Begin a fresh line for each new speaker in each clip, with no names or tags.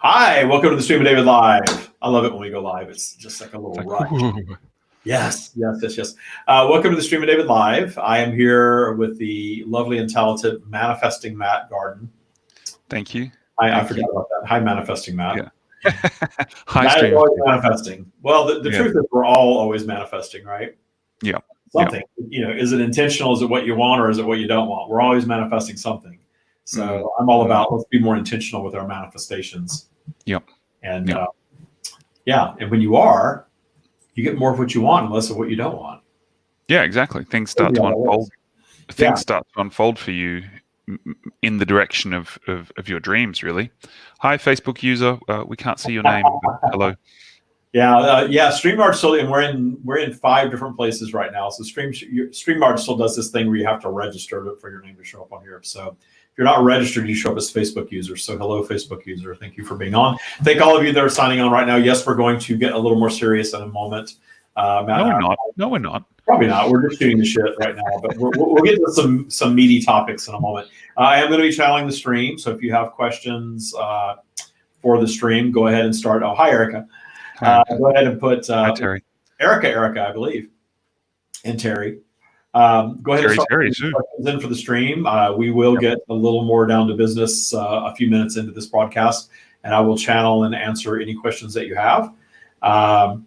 Hi, welcome to the Stream of David Live. I love it when we go live. It's just like a little rush. Yes. Welcome to the Stream of David Live. I am here with the lovely and talented manifesting Matt Gardan.
Thank you.
I forgot about that. Hi, manifesting Matt.
Yeah. Hi,
Matt
Stream.
is always manifesting. Well, the truth is we're all always manifesting, right?
Yeah.
Something. You know, is it intentional? Is it what you want, or is it what you don't want? We're always manifesting something. So I'm all about let's be more intentional with our manifestations.
Yep.
And and when you are, you get more of what you want and less of what you don't want.
Yeah, exactly. Things start to unfold. Things start to unfold for you in the direction of your dreams, really. Hi, Facebook user. We can't see your name. But hello.
StreamYard still, and we're in 5 different places right now. So StreamYard still does this thing where you have to register for your name to show up on here. So if you're not registered, you show up as Facebook user. So hello, Facebook user. Thank you for being on. Thank all of you that are signing on right now. Yes, we're going to get a little more serious in a moment. Matt,
No, we're not.
Probably not. We're just shooting the shit right now, but we'll get to some meaty topics in a moment. I am going to be channeling the stream. So if you have questions for the stream, go ahead and start. Oh, hi, Erica. Go ahead and put
hi, Terry.
Erica, I believe, and Terry. Go ahead and start questions in for the stream. We will get a little more down to business a few minutes into this broadcast, and I will channel and answer any questions that you have. I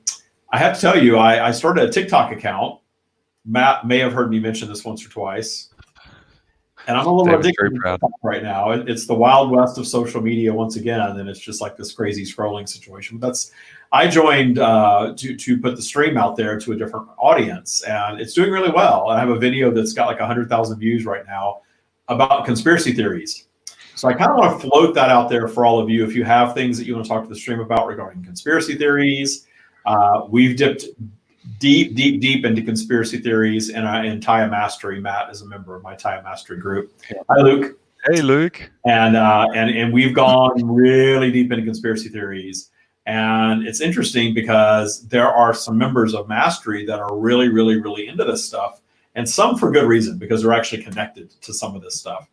have to tell you, I started a TikTok account. Matt may have heard me mention this once or twice. And I'm a little addicted right now. It's the wild west of social media once again, and it's just like this crazy scrolling situation. But I joined to put the stream out there to a different audience, and it's doing really well. I have a video that's got like 100,000 views right now about conspiracy theories. So I kind of want to float that out there for all of you. If you have things that you want to talk to the stream about regarding conspiracy theories, we've dipped deep into conspiracy theories in Taya Mastery. Matt is a member of my Taya Mastery group. Hi, Luke.
Hey, Luke.
And we've gone really deep into conspiracy theories. And it's interesting because there are some members of Mastery that are really, really, really into this stuff, and some for good reason because they're actually connected to some of this stuff.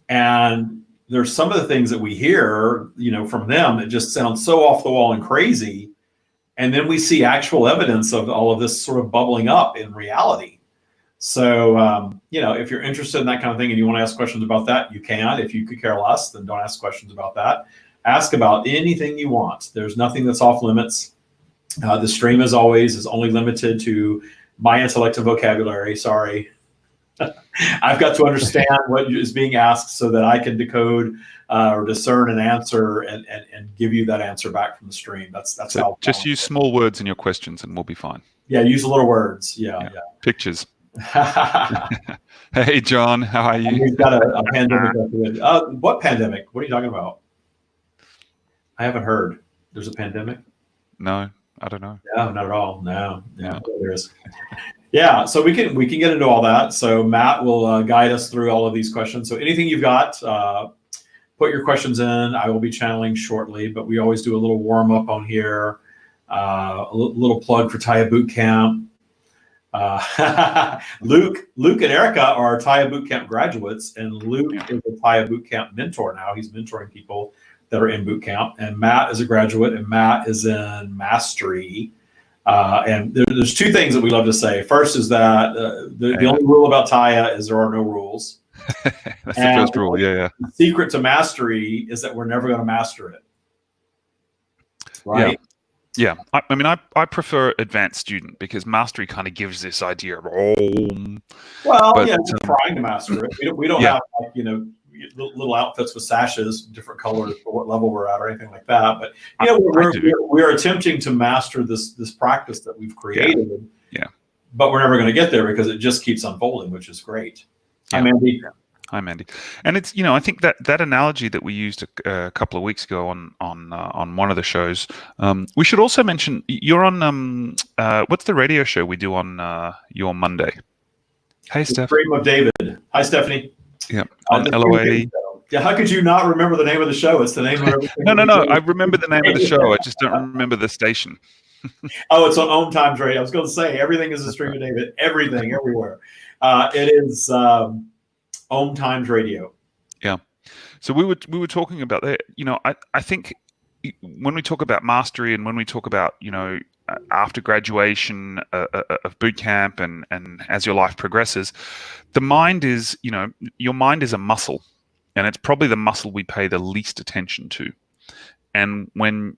And there's some of the things that we hear, from them that just sound so off the wall and crazy. And then we see actual evidence of all of this sort of bubbling up in reality. So, if you're interested in that kind of thing and you want to ask questions about that, you can. If you could care less, then don't ask questions about that. Ask about anything you want. There's nothing that's off limits. The stream, as always, is only limited to my intellect and vocabulary. Sorry. I've got to understand what is being asked so that I can decode or discern an answer and give you that answer back from the stream. That's how.
Just use small words in your questions and we'll be fine.
Yeah, use little words. Yeah.
Pictures. Hey, John, how are you?
We've got a pandemic. What pandemic? What are you talking about? I haven't heard. There's a pandemic?
No, I don't know.
No, not at all. No, there is. Yeah, so we can get into all that. So Matt will guide us through all of these questions. So anything you've got, put your questions in. I will be channeling shortly, but we always do a little warm up on here. A little plug for Taya Bootcamp. Luke and Erica are Taya Bootcamp graduates, and Luke is a Taya Bootcamp mentor now. He's mentoring people that are in bootcamp, and Matt is a graduate, and Matt is in Mastery. And there's 2 things that we love to say. First is that the only rule about Taya is there are no rules.
That's the first rule. Yeah.
The secret to Mastery is that we're never going to master it. Right?
Yeah. I prefer advanced student because Mastery kind of gives this idea of
we're trying to master it. We don't have little outfits with sashes, different colors for what level we're at or anything like that. But we're attempting to master this practice that we've created.
Yeah.
But we're never going to get there because it just keeps unfolding, which is great.
Yeah.
Hi, Mandy.
Hi, Mandy. And it's I think that analogy that we used a couple of weeks ago on one of the shows. We should also mention you're on what's the radio show we do on your Monday? Hey, Steph.
Stream of David. Hi, Stephanie.
Yeah, on LOA.
Yeah, how could you not remember the name of the show? It's the name of everything.
No. I remember the name of the show. I just don't remember the station.
Oh, it's on Om Times Radio. I was going to say everything is a Stream of David. Everything, everywhere. It is Om Times Radio.
Yeah. So we were talking about that. I think when we talk about mastery and when we talk about after graduation of boot camp and as your life progresses, the mind is your mind is a muscle, and it's probably the muscle we pay the least attention to. And when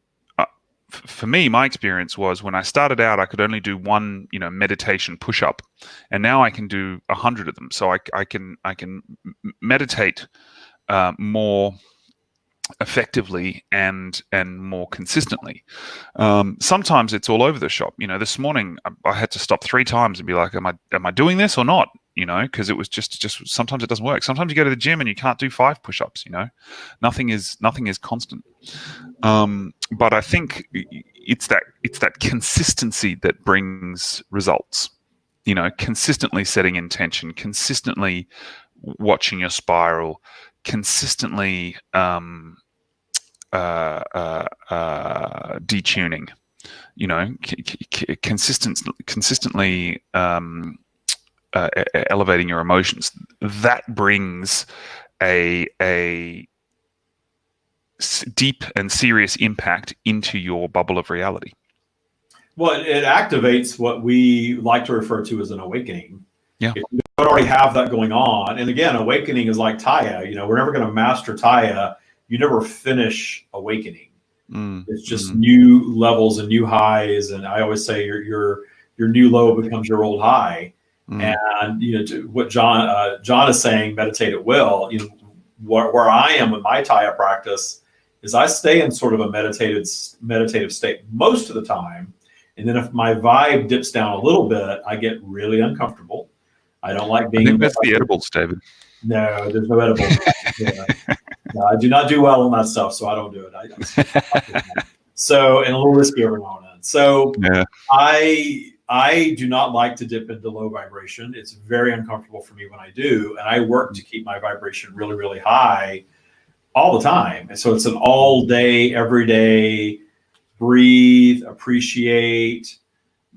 for me, my experience was when I started out, I could only do one, meditation push-up, and now I can do 100 of them. So I can meditate more effectively and more consistently. Sometimes it's all over the shop. This morning I had to stop 3 times and be like, am I doing this or not? Because it was just sometimes it doesn't work. Sometimes you go to the gym and you can't do 5 push-ups. Nothing is constant. But I think it's that consistency that brings results. Consistently setting intention, consistently watching your spiral, consistently detuning, consistently elevating your emotions. That brings a deep and serious impact into your bubble of reality.
Well, it activates what we like to refer to as an awakening.
Yeah.
If you don't already have that going on, and again, awakening is like Taya. We're never going to master Taya. You never finish awakening. It's just new levels and new highs. And I always say your new low becomes your old high. And what John is saying, meditate at will. Where I am with my Taya practice is I stay in sort of a meditative state most of the time. And then if my vibe dips down a little bit, I get really uncomfortable. I don't like being.
I think that's the edibles, David.
No, there's no edibles. No, I do not do well on that stuff, so I don't do it. So, and a little risky every now and then. So, yeah. I do not like to dip into low vibration. It's very uncomfortable for me when I do, and I work to keep my vibration really, really high all the time. And so it's an all day, every day, breathe, appreciate,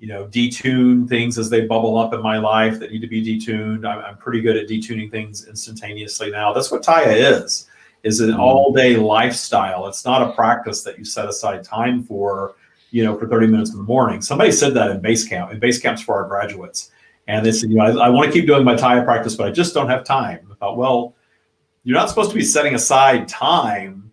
detune things as they bubble up in my life that need to be detuned. I'm pretty good at detuning things instantaneously now. That's what Taya is an all-day lifestyle. It's not a practice that you set aside time for 30 minutes in the morning. Somebody said that in base camp. And base camp's for our graduates. And they said, I want to keep doing my Taya practice, but I just don't have time. I thought, well, you're not supposed to be setting aside time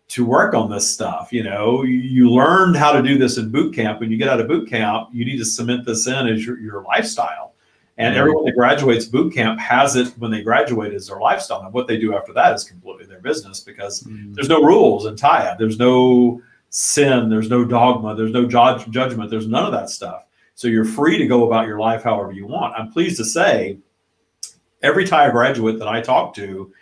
to work on this stuff. You learned how to do this in boot camp. When you get out of boot camp, you need to cement this in as your lifestyle. And everyone that graduates boot camp has it when they graduate as their lifestyle. And what they do after that is completely their business, because there's no rules in Taya. There's no sin. There's no dogma. There's no judgment. There's none of that stuff. So you're free to go about your life however you want. I'm pleased to say every Taya graduate that I talk to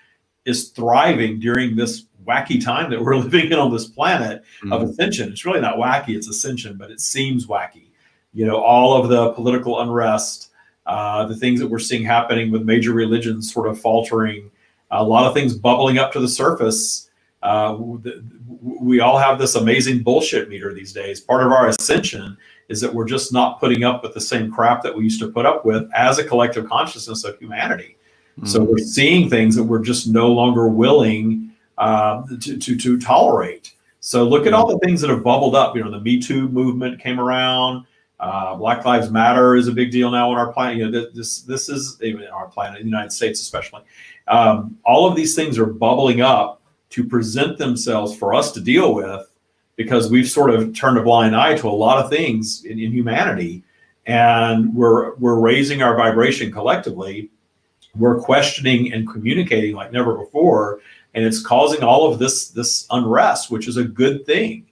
is thriving during this wacky time that we're living in on this planet of ascension. It's really not wacky, it's ascension, but it seems wacky. All of the political unrest, the things that we're seeing happening with major religions sort of faltering, a lot of things bubbling up to the surface. We all have this amazing bullshit meter these days. Part of our ascension is that we're just not putting up with the same crap that we used to put up with as a collective consciousness of humanity. So we're seeing things that we're just no longer willing to tolerate. So look at all the things that have bubbled up. The Me Too movement came around. Black Lives Matter is a big deal now on our planet. This is even our planet, the United States especially. All of these things are bubbling up to present themselves for us to deal with, because we've sort of turned a blind eye to a lot of things in humanity, and we're raising our vibration collectively. We're questioning and communicating like never before, and it's causing all of this unrest, which is a good thing,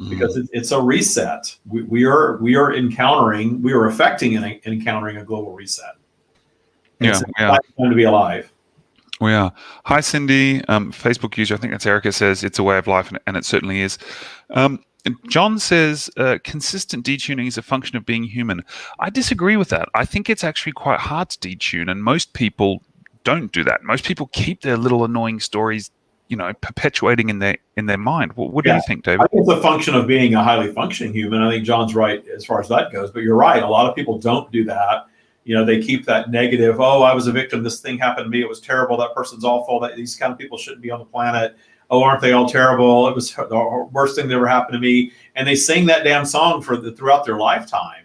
because it's a reset. We are affecting and encountering a global reset. It's time to be alive.
We are. Hi, Cindy. Facebook user, I think that's Erica, says it's a way of life, and it certainly is. John says consistent detuning is a function of being human. I disagree with that. I think it's actually quite hard to detune, and most people don't do that. Most people keep their little annoying stories, perpetuating in their mind. What do you think, David?
I think it's a function of being a highly functioning human. I think John's right as far as that goes, but you're right. A lot of people don't do that. they keep that negative, oh, I was a victim, this thing happened to me, it was terrible, that person's awful, that these kind of people shouldn't be on the planet, oh, aren't they all terrible, it was the worst thing that ever happened to me. And they sing that damn song throughout their lifetime.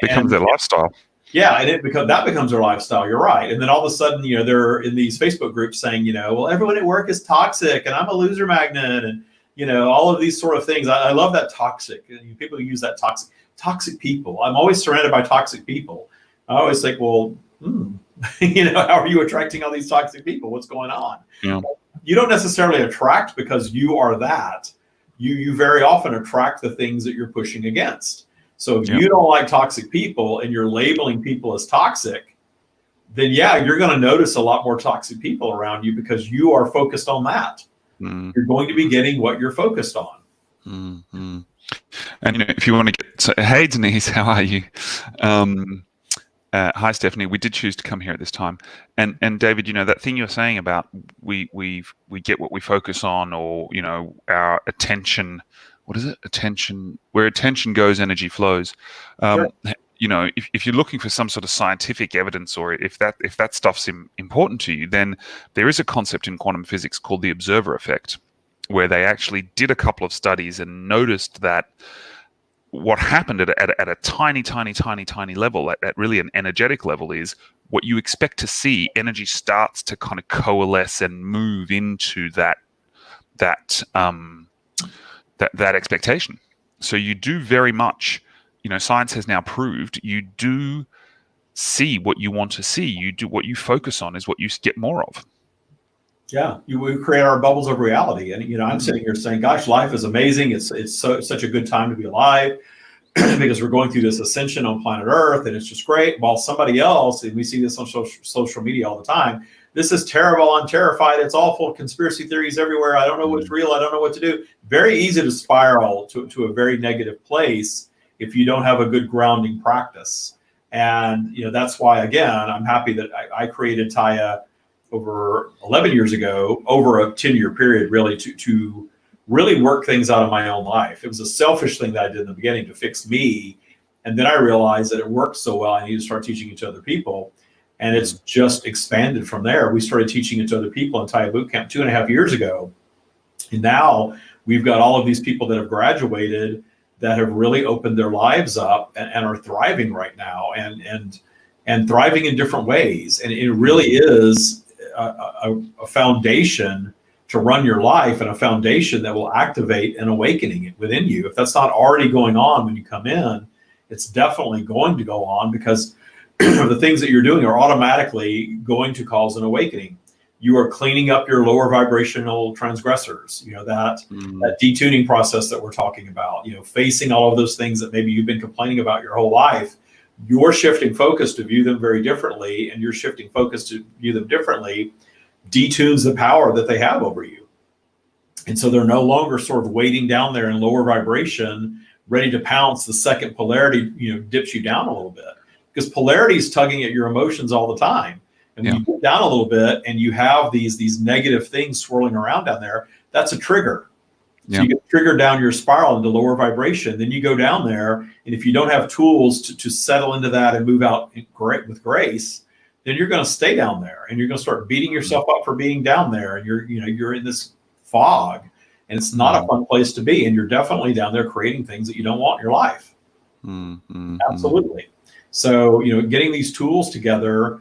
Becomes their lifestyle.
Yeah, and that becomes their lifestyle. You're right. And then all of a sudden, they're in these Facebook groups saying, well, everyone at work is toxic, and I'm a loser magnet, and all of these sort of things. I love that toxic. People use that toxic people. I'm always surrounded by toxic people. I always think, well, how are you attracting all these toxic people? What's going on?
Yeah.
You don't necessarily attract because you are that. You very often attract the things that you're pushing against. So if you don't like toxic people and you're labeling people as toxic, then you're going to notice a lot more toxic people around you because you are focused on that. You're going to be getting what you're focused on.
And if you want to get, so, hey Denise, how are you? Hi Stephanie, we did choose to come here at this time. And David, that thing you're saying about we get what we focus on, or our attention. What is it? Attention. Where attention goes, energy flows.
Sure.
If you're looking for some sort of scientific evidence, or if that stuff's important to you, then there is a concept in quantum physics called the observer effect, where they actually did a couple of studies and noticed that what happened at a tiny level, at really an energetic level, is what you expect to see. Energy starts to kind of coalesce and move into that expectation. So you do very much, science has now proved, you do see what you want to see. You do what you focus on is what you get more of.
Yeah, we create our bubbles of reality. And, I'm sitting here saying, gosh, life is amazing. It's such a good time to be alive because we're going through this ascension on planet Earth, and it's just great. While somebody else, and we see this on social media all the time, this is terrible, I'm terrified, it's awful, conspiracy theories everywhere, I don't know what's real, I don't know what to do. Very easy to spiral to a very negative place if you don't have a good grounding practice. And that's why, again, I'm happy that I created Taya over 11 years ago, over a 10-year period, really, to really work things out of my own life. It was a selfish thing that I did in the beginning to fix me. And then I realized that it worked so well, I need to start teaching it to other people. And it's just expanded from there. We started teaching it to other people in Taya Bootcamp 2.5 years ago. And now we've got all of these people that have graduated that have really opened their lives up and are thriving right now and thriving in different ways. And it really is a foundation to run your life, and a foundation that will activate an awakening within you. If that's not already going on when you come in, it's definitely going to go on, because the things that you're doing are automatically going to cause an awakening. You are cleaning up your lower vibrational transgressors, that detuning process that we're talking about, facing all of those things that maybe you've been complaining about your whole life. You're shifting focus to view them very differently, and you're shifting focus to view them differently detunes the power that they have over you. And so they're no longer sort of waiting down there in lower vibration, ready to pounce the second polarity, dips you down a little bit. Because polarity is tugging at your emotions all the time. And when you get down a little bit and you have these negative things swirling around down there, that's a trigger. So you get triggered down your spiral into lower vibration. Then you go down there, and if you don't have tools to settle into that and move out with grace, then you're going to stay down there, and you're going to start beating yourself up for being down there. And you're in this fog, and it's not a fun place to be. And you're definitely down there creating things that you don't want in your life. Absolutely. So, getting these tools together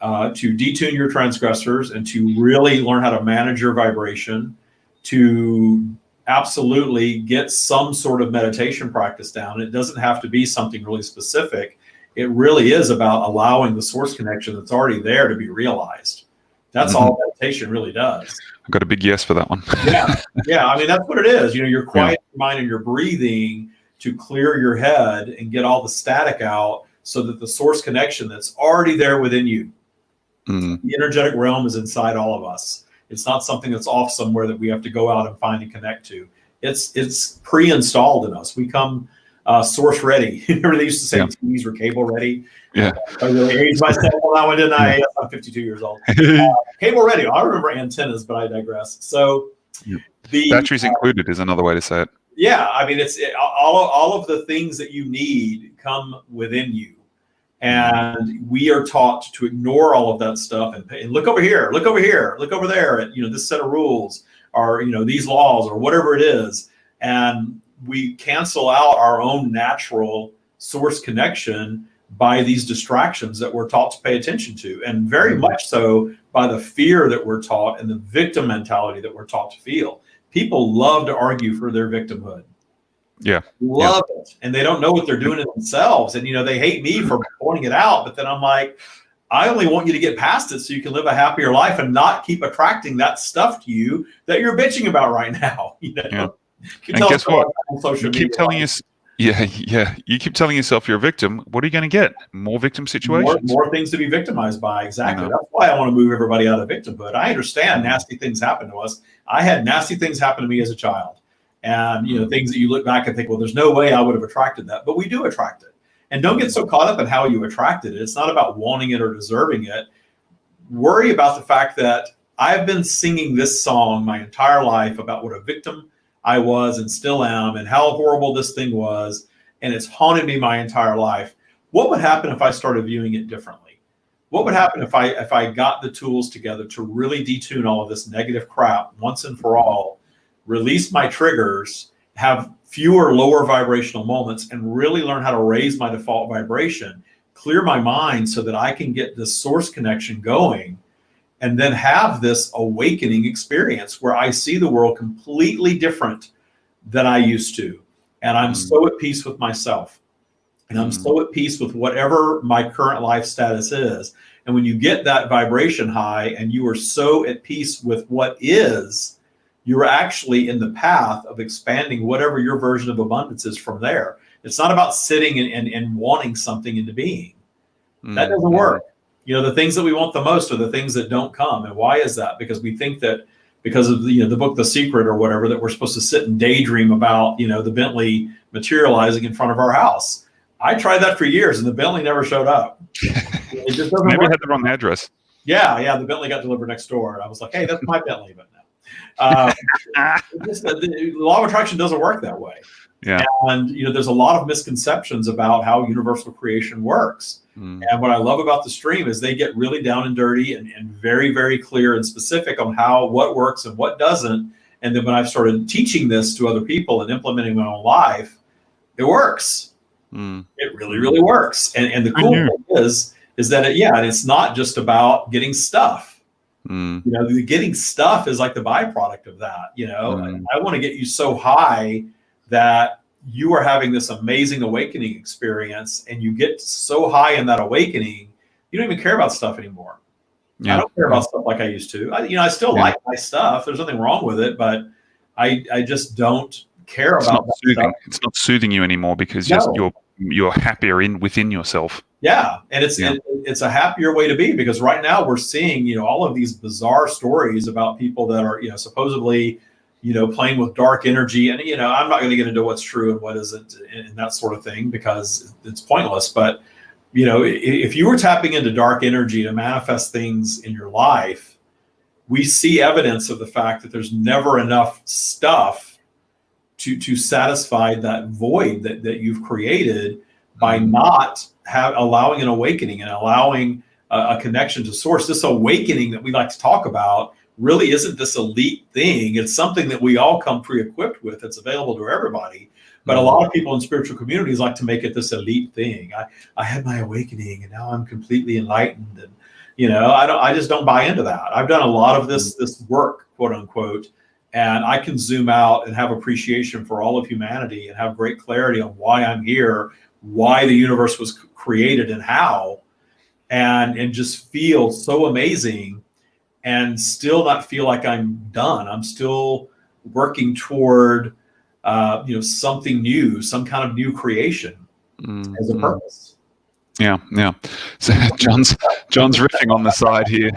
to detune your transgressors and to really learn how to manage your vibration, to absolutely get some sort of meditation practice down. It doesn't have to be something really specific. It really is about allowing the source connection that's already there to be realized. That's all meditation really does.
I've got a big yes for that one.
Yeah. I mean, that's what it is. You're quieting your mind and you're breathing to clear your head and get all the static out, so that the source connection that's already there within you, the energetic realm, is inside all of us. It's not something that's off somewhere that we have to go out and find and connect to. It's pre-installed in us. We come source ready. Remember they used to say TVs were cable ready?
Yeah.
I really aged myself on that one, didn't I? Yes, I'm 52 years old. Cable ready. I remember antennas, but I digress. So the
batteries included is another way to say it.
Yeah, I mean, all of the things that you need come within you. And we are taught to ignore all of that stuff and look over here, look over here, look over there at, this set of rules or, these laws or whatever it is. And we cancel out our own natural source connection by these distractions that we're taught to pay attention to. And very much so by the fear that we're taught and the victim mentality that we're taught to feel. People love to argue for their victimhood.
Yeah.
Love it. And they don't know what they're doing to themselves. And, they hate me for pointing it out. But then I'm like, I only want you to get past it so you can live a happier life and not keep attracting that stuff to you that you're bitching about right now.
And guess what? You keep telling us. Yeah. You keep telling yourself you're a victim. What are you going to get? More victim situations?
More things to be victimized by. Exactly. That's why I want to move everybody out of victimhood. I understand nasty things happen to us. I had nasty things happen to me as a child. And, things that you look back and think, well, there's no way I would have attracted that. But we do attract it. And don't get so caught up in how you attracted it. It's not about wanting it or deserving it. Worry about the fact that I've been singing this song my entire life about what a victim I was and still am and how horrible this thing was. And it's haunted me my entire life. What would happen if I started viewing it differently? What would happen if I got the tools together to really detune all of this negative crap once and for all, release my triggers, have fewer lower vibrational moments, and really learn how to raise my default vibration, clear my mind so that I can get this source connection going, and then have this awakening experience where I see the world completely different than I used to. And I'm so at peace with myself. And I'm so at peace with whatever my current life status is. And when you get that vibration high and you are so at peace with what is, you're actually in the path of expanding whatever your version of abundance is from there. It's not about sitting and wanting something into being. That doesn't work. The things that we want the most are the things that don't come. And why is that? Because we think that because of the book, The Secret or whatever, that we're supposed to sit and daydream about, the Bentley materializing in front of our house. I tried that for years and the Bentley never showed up. It just doesn't
Maybe
work.
I had the wrong address.
Yeah. The Bentley got delivered next door. And I was like, hey, that's my Bentley, but no. The law of attraction doesn't work that way.
Yeah.
And, there's a lot of misconceptions about how universal creation works. And what I love about the stream is they get really down and dirty and very, very clear and specific on what works and what doesn't. And then when I've started teaching this to other people and implementing my own life, it works. It really, really works. And the cool thing is that, it's not just about getting stuff. The getting stuff is like the byproduct of that. I want to get you so high that you are having this amazing awakening experience, and you get so high in that awakening, you don't even care about stuff anymore. I don't care about stuff like I used to. I still like my stuff. There's nothing wrong with it, but I just don't care about that stuff.
It's not soothing you anymore because you're happier within yourself.
Yeah, and it's a happier way to be, because right now we're seeing all of these bizarre stories about people that are supposedly playing with dark energy, and I'm not going to get into what's true and what isn't and that sort of thing because it's pointless. But if you were tapping into dark energy to manifest things in your life, we see evidence of the fact that there's never enough stuff to satisfy that void that you've created by not allowing an awakening and allowing a connection to source. This awakening that we like to talk about really isn't this elite thing. It's something that we all come pre-equipped with. It's available to everybody. But a lot of people in spiritual communities like to make it this elite thing. I had my awakening and now I'm completely enlightened. And, I just don't buy into that. I've done a lot of this work, quote unquote, and I can zoom out and have appreciation for all of humanity and have great clarity on why I'm here, why the universe was created and how, and just feel so amazing and still not feel like I'm done. I'm still working toward, something new, some kind of new creation as a purpose.
Yeah. So John's riffing on the side here.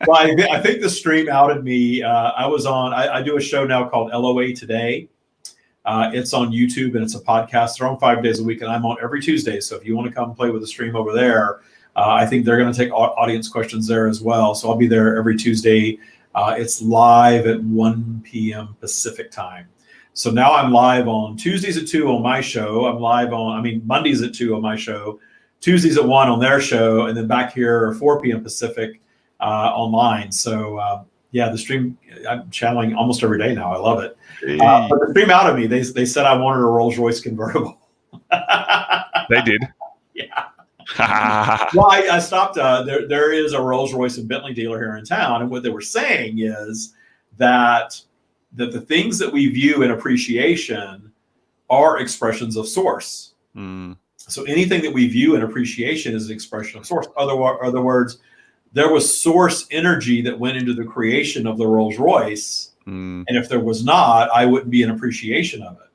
Well, I think the stream outed me. I do a show now called LOA Today. It's on YouTube and it's a podcast. They're on 5 days a week, and I'm on every Tuesday. So if you want to come play with the stream over there, I think they're going to take audience questions there as well. So I'll be there every Tuesday. It's live at 1 p.m. Pacific time. So now I'm live on Tuesdays at 2 on my show. I'm live on, Mondays at 2 on my show, Tuesdays at 1 on their show, and then back here 4 p.m. Pacific online. So yeah, the stream, I'm channeling almost every day now. I love it. But the stream out of me, they said I wanted a Rolls-Royce convertible.
They did.
Yeah. Well, I stopped. There is a Rolls-Royce and Bentley dealer here in town, and what they were saying is that the things that we view in appreciation are expressions of source. So anything that we view in appreciation is an expression of source. Other words, there was source energy that went into the creation of the Rolls-Royce, and if there was not, I wouldn't be in appreciation of it.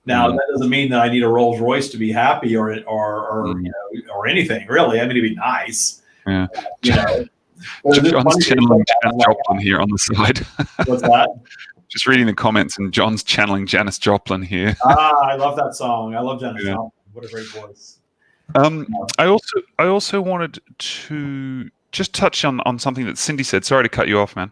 Now, that doesn't mean that I need a Rolls Royce to be happy or anything, really. I mean, it'd be nice.
Yeah.
John's
channeling Janis Joplin here on the side.
What's that?
Just reading the comments, and John's channeling Janis Joplin here.
I love that song. I love Janis Joplin. What a great voice.
I also wanted to just touch on something that Cindy said. Sorry to cut you off, man.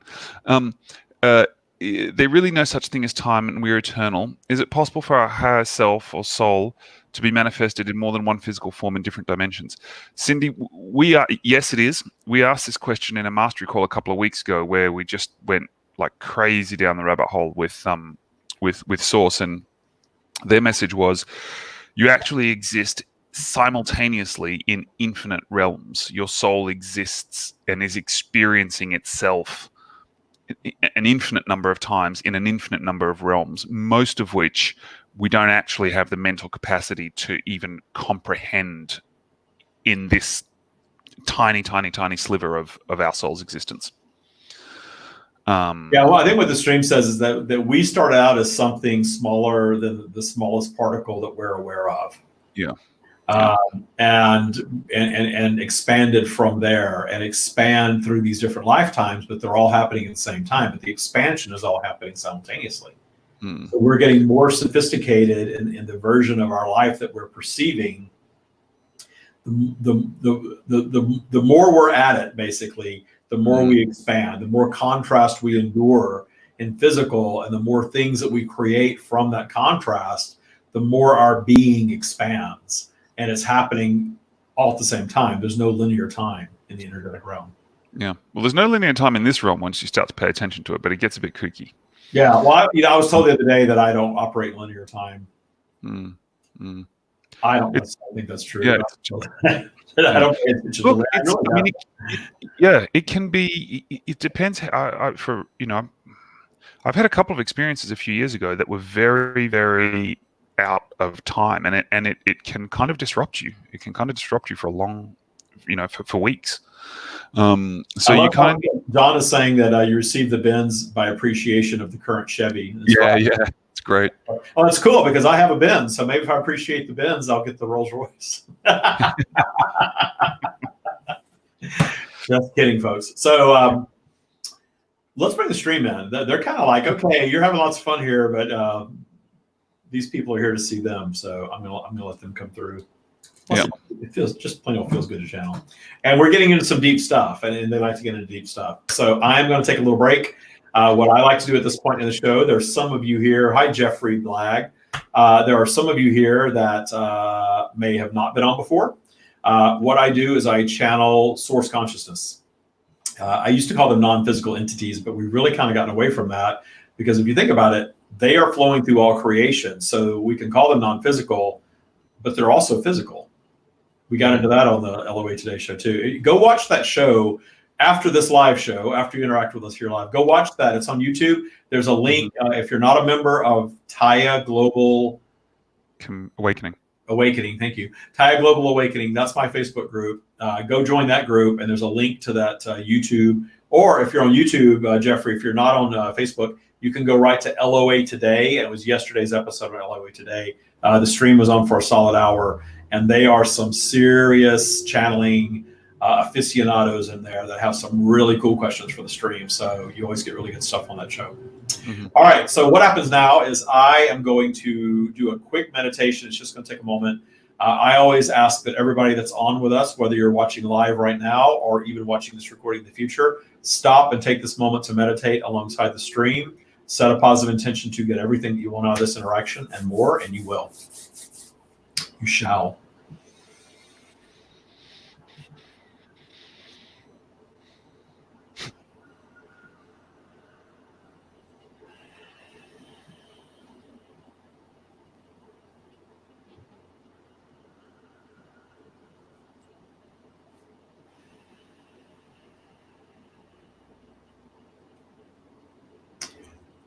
There really no such thing as time, and we're eternal. Is it possible for our higher self or soul to be manifested in more than one physical form in different dimensions? Cindy, yes, it is. We asked this question in a mastery call a couple of weeks ago, where we just went like crazy down the rabbit hole with Source, and their message was, you actually exist simultaneously in infinite realms. Your soul exists and is experiencing itself an infinite number of times in an infinite number of realms, most of which we don't actually have the mental capacity to even comprehend in this tiny, tiny, tiny sliver of our soul's existence.
Well, I think what the stream says is that we start out as something smaller than the smallest particle that we're aware of.
Yeah.
And expanded from there, and expand through these different lifetimes, but they're all happening at the same time. But the expansion is all happening simultaneously. So we're getting more sophisticated in the version of our life that we're perceiving. The more we're at it, basically, the more we expand, the more contrast we endure in physical, and the more things that we create from that contrast, the more our being expands. And it's happening all at the same time. There's no linear time in the energetic realm.
Yeah. Well, there's no linear time in this realm once you start to pay attention to it, but it gets a bit kooky.
Yeah. Well, I was told the other day that I don't operate in linear time. I don't think that's true.
Yeah.
I don't pay attention to
that. It can be. It depends. I've had a couple of experiences a few years ago that were very, very out of time, and it can kind of disrupt you. It can kind of disrupt you for a long, for weeks. So you kind of,
John is saying that you receive the Benz by appreciation of the current Chevy.
Yeah, it's great.
Oh, that's cool, because I have a Benz, so maybe if I appreciate the Benz, I'll get the Rolls Royce. Just kidding, folks. So let's bring the stream in. They're kind of like, okay, you're having lots of fun here, but these people are here to see them, so I'm gonna let them come through. Plus, it feels just plain old feels good to channel, and we're getting into some deep stuff, and they like to get into deep stuff. So I'm going to take a little break. What I like to do at this point in the show, there's some of you here. Hi, Jeffrey Blag. There are some of you here that may have not been on before. What I do is I channel source consciousness. I used to call them non-physical entities, but we've really kind of gotten away from that, because if you think about it, they are flowing through all creation. So we can call them non-physical, but they're also physical. We got into that on the LOA Today show too. Go watch that show after this live show, after you interact with us here live. Go watch that. It's on YouTube. There's a link. If you're not a member of Taya Global
Awakening.
Thank you. Taya Global Awakening. That's my Facebook group. Go join that group, and there's a link to that YouTube. Or if you're on YouTube, Jeffrey, if you're not on Facebook, you can go right to LOA Today. It was yesterday's episode of LOA Today. The stream was on for a solid hour, and they are some serious channeling aficionados in there that have some really cool questions for the stream. So you always get really good stuff on that show. All right. So what happens now is I am going to do a quick meditation. It's just going to take a moment. I always ask that everybody that's on with us, whether you're watching live right now or even watching this recording in the future, stop and take this moment to meditate alongside the stream. Set a positive intention to get everything that you want out of this interaction and more, and you will. You shall.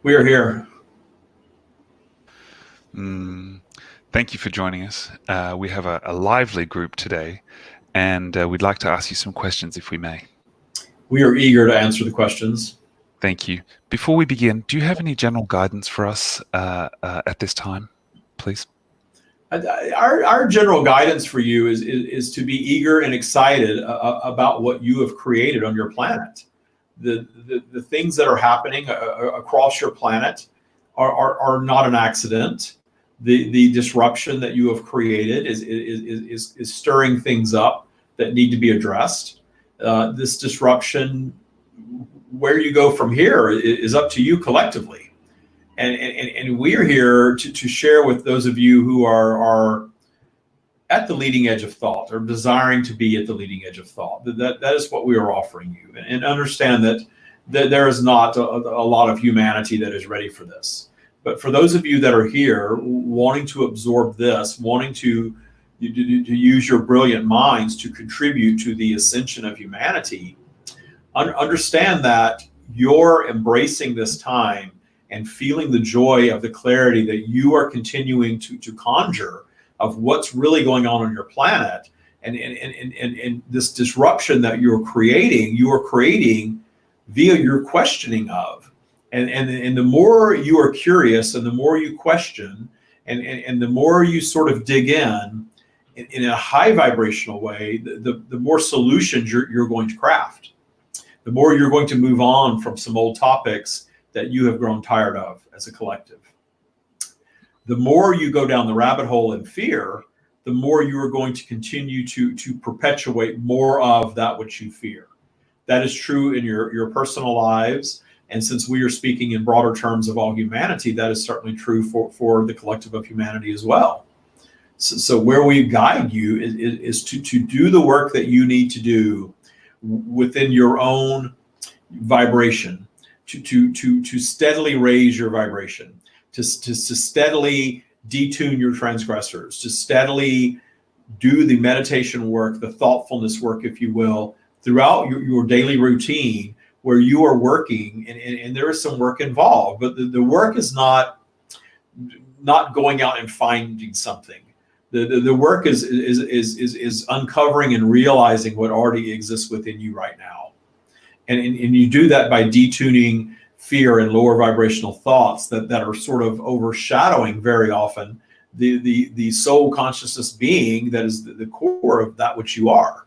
We are here.
Thank you for joining us. We have a lively group today, and we'd like to ask you some questions if we may.
We are eager to answer the questions.
Thank you. Before we begin, do you have any general guidance for us at this time, please?
Our general guidance for you is to be eager and excited about what you have created on your planet. The things that are happening across your planet are not an accident. The disruption that you have created is stirring things up that need to be addressed. This disruption, where you go from here, is up to you collectively. And we're here to share with those of you who are at the leading edge of thought, or desiring to be at the leading edge of thought. That is what we are offering you. And understand that there is not a lot of humanity that is ready for this. But for those of you that are here wanting to absorb this, wanting to use your brilliant minds to contribute to the ascension of humanity, understand that you're embracing this time and feeling the joy of the clarity that you are continuing to conjure of what's really going on your planet, and this disruption that you are creating via your questioning of, and the more you are curious, and the more you question, and the more you sort of dig in a high vibrational way, the more solutions you're going to craft, the more you're going to move on from some old topics that you have grown tired of as a collective. The more you go down the rabbit hole in fear, the more you are going to continue to perpetuate more of that which you fear. That is true in your personal lives. And since we are speaking in broader terms of all humanity, that is certainly true for the collective of humanity as well. So where we guide you is to do the work that you need to do within your own vibration, to steadily raise your vibration, to steadily detune your transgressors, to steadily do the meditation work, the thoughtfulness work, if you will, throughout your daily routine, where you are working, and there is some work involved, but the work is not going out and finding something. The work is uncovering and realizing what already exists within you right now, and you do that by detuning fear and lower vibrational thoughts that are sort of overshadowing very often the soul consciousness being that is the core of that which you are.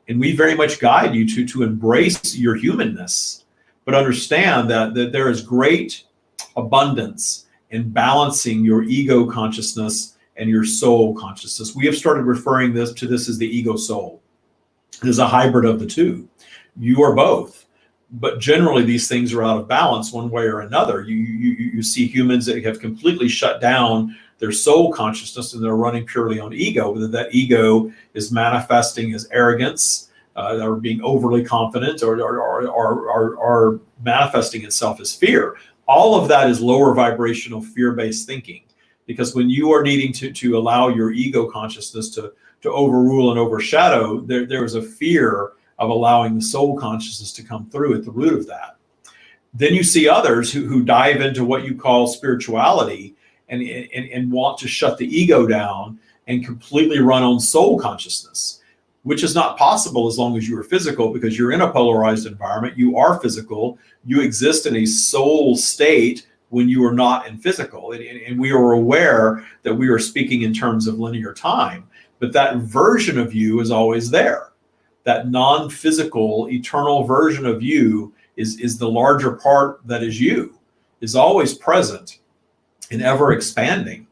And we very much guide you to embrace your humanness, but understand that there is great abundance in balancing your ego consciousness and your soul consciousness. We have started referring to this as the ego soul. There's a hybrid of the two. You are both, but generally these things are out of balance one way or another. You see humans that have completely shut down their soul consciousness and they're running purely on ego, whether that ego is manifesting as arrogance, or being overly confident, or manifesting itself as fear. All of that is lower vibrational fear-based thinking, because when you are needing to allow your ego consciousness to overrule and overshadow, there is a fear of allowing the soul consciousness to come through at the root of that. Then you see others who dive into what you call spirituality and want to shut the ego down and completely run on soul consciousness, which is not possible as long as you are physical, because you're in a polarized environment. You are physical. You exist in a soul state when you are not in physical. And we are aware that we are speaking in terms of linear time, but that version of you is always there. That non-physical, eternal version of you is the larger part that is you, is always present and ever expanding.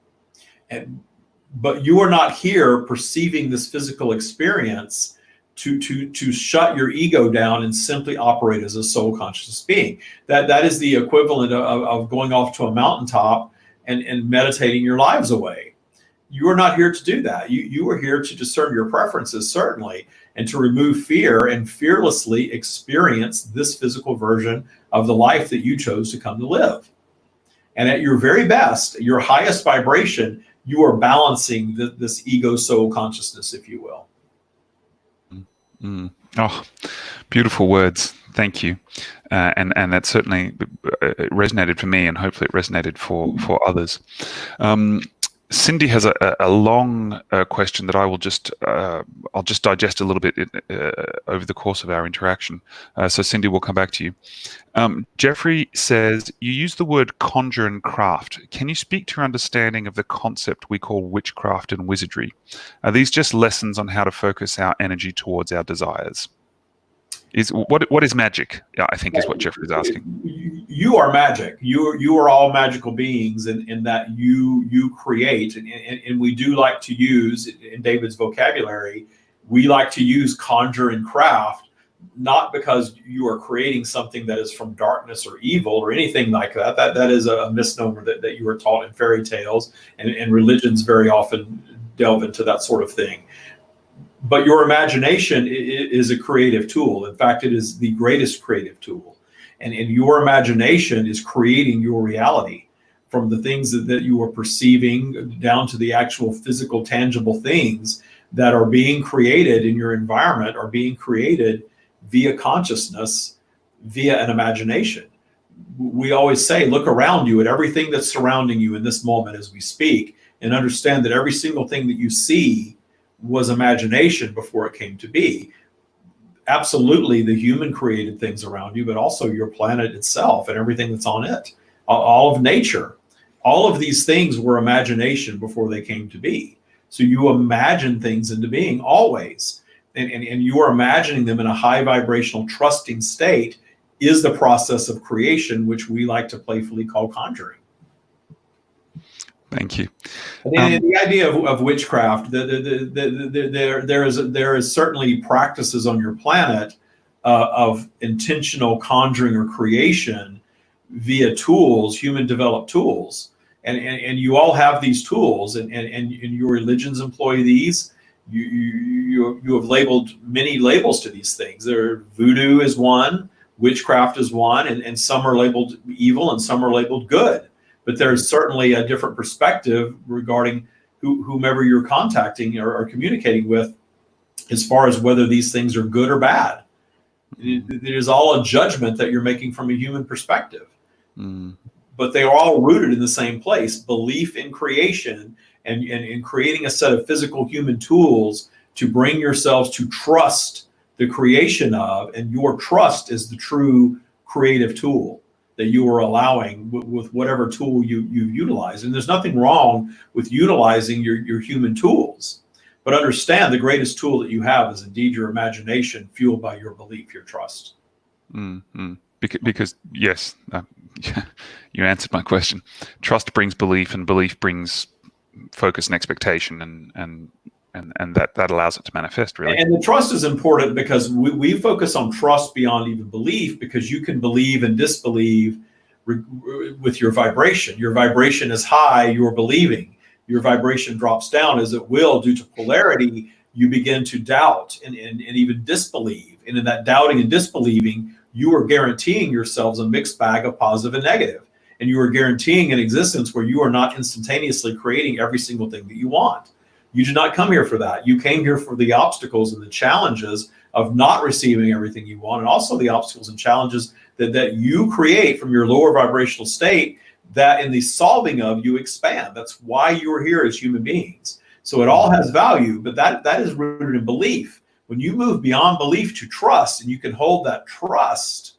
But you are not here perceiving this physical experience to shut your ego down and simply operate as a soul conscious being. That is the equivalent of going off to a mountaintop and meditating your lives away. You are not here to do that. You are here to discern your preferences, certainly, and to remove fear and fearlessly experience this physical version of the life that you chose to come to live. And at your very best, your highest vibration, you are balancing this ego soul consciousness, if you will.
Oh, beautiful words. Thank you. And that certainly resonated for me, and hopefully it resonated for others. Cindy has a long question that I'll just digest a little bit over the course of our interaction. So Cindy, we'll come back to you. Jeffrey says, you use the word conjure and craft. Can you speak to your understanding of the concept we call witchcraft and wizardry? Are these just lessons on how to focus our energy towards our desires? What is magic? I think is what Jeffrey is asking.
You are magic. You are all magical beings, in that you create, and we do like to use, in David's vocabulary, we like to use conjure and craft, not because you are creating something that is from darkness or evil or anything like that. That is a misnomer that you were taught in fairy tales, and religions very often delve into that sort of thing. But your imagination is a creative tool. In fact, it is the greatest creative tool. And your imagination is creating your reality, from the things that you are perceiving down to the actual physical, tangible things that are being created in your environment, are being created via consciousness, via an imagination. We always say, look around you at everything that's surrounding you in this moment as we speak, and understand that every single thing that you see was imagination before it came to be. Absolutely, the human created things around you, but also your planet itself and everything that's on it, all of nature. All of these things were imagination before they came to be. So you imagine things into being always, and you are imagining them in a high vibrational trusting state is the process of creation, which we like to playfully call conjuring.
Thank you.
And the idea of witchcraft, there is certainly practices on your planet of intentional conjuring or creation via tools, human developed tools, and you all have these tools, and your religions employ these. You have labeled many labels to these things. Voodoo is one, witchcraft is one, and some are labeled evil and some are labeled good. But there's certainly a different perspective regarding whomever you're contacting or communicating with, as far as whether these things are good or bad. It is all a judgment that you're making from a human perspective. But they are all rooted in the same place: belief in creation and in creating a set of physical human tools to bring yourselves to trust the creation of, and your trust is the true creative tool that you are allowing with whatever tool you utilize. And there's nothing wrong with utilizing your human tools, but understand the greatest tool that you have is indeed your imagination, fueled by your belief, your trust.
Because yes, you answered my question. Trust brings belief, and belief brings focus and expectation, and that allows it to manifest, really. And
the trust is important because we focus on trust beyond even belief, because you can believe and disbelieve with your vibration. Your vibration is high, you're believing. Your vibration drops down, as it will, due to polarity. You begin to doubt and even disbelieve. And in that doubting and disbelieving, you are guaranteeing yourselves a mixed bag of positive and negative. And you are guaranteeing an existence where you are not instantaneously creating every single thing that you want. You did not come here for that. You came here for the obstacles and the challenges of not receiving everything you want, and also the obstacles and challenges that you create from your lower vibrational state, that in the solving of you expand. That's why you are here as human beings. So it all has value, but that is rooted in belief. When you move beyond belief to trust, and you can hold that trust,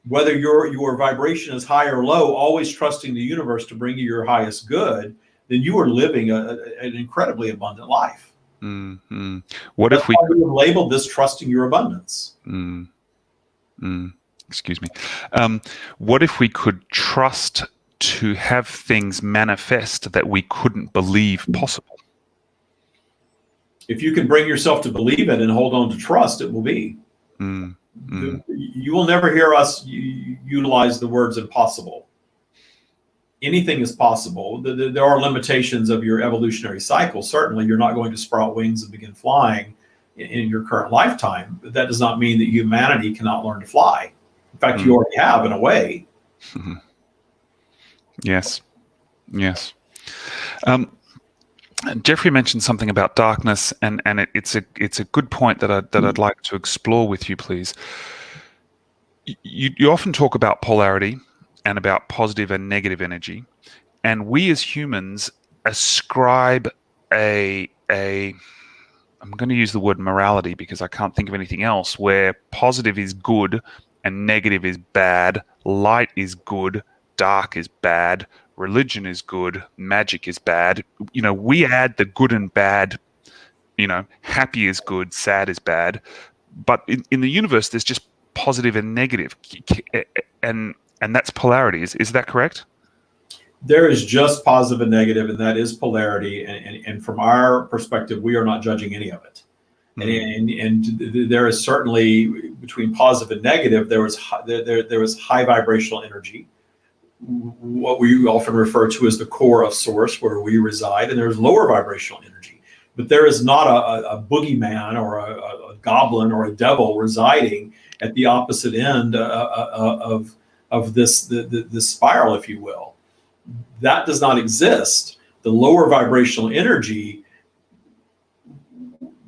whether your vibration is high or low, always trusting the universe to bring you your highest good, then you are living an incredibly abundant life.
What
That's
if we
why we have labeled this trusting your abundance?
Excuse me. What if we could trust to have things manifest that we couldn't believe possible?
If you can bring yourself to believe it and hold on to trust, it will be. You will never hear us utilize the words impossible. Anything is possible. There are limitations of your evolutionary cycle. Certainly, you're not going to sprout wings and begin flying in your current lifetime. But that does not mean that humanity cannot learn to fly. In fact, you already have, in a way.
Yes. Jeffrey mentioned something about darkness, and it's a good point that I'd like to explore with you, please. You often talk about polarity and about positive and negative energy, and we as humans ascribe I'm going to use the word morality because I can't think of anything else, where positive is good and negative is bad, light is good, dark is bad, religion is good, magic is bad. We add the good and bad, happy is good, sad is bad. But in the universe, there's just positive and negative, and that's polarity. Is that correct?
There is just positive and negative, and that is polarity. And from our perspective, we are not judging any of it. And there is certainly, between positive and negative, there was high vibrational energy, what we often refer to as the core of source, where we reside, and there's lower vibrational energy. But there is not a boogeyman or a goblin or a devil residing at the opposite end of this spiral, if you will. That does not exist. The lower vibrational energy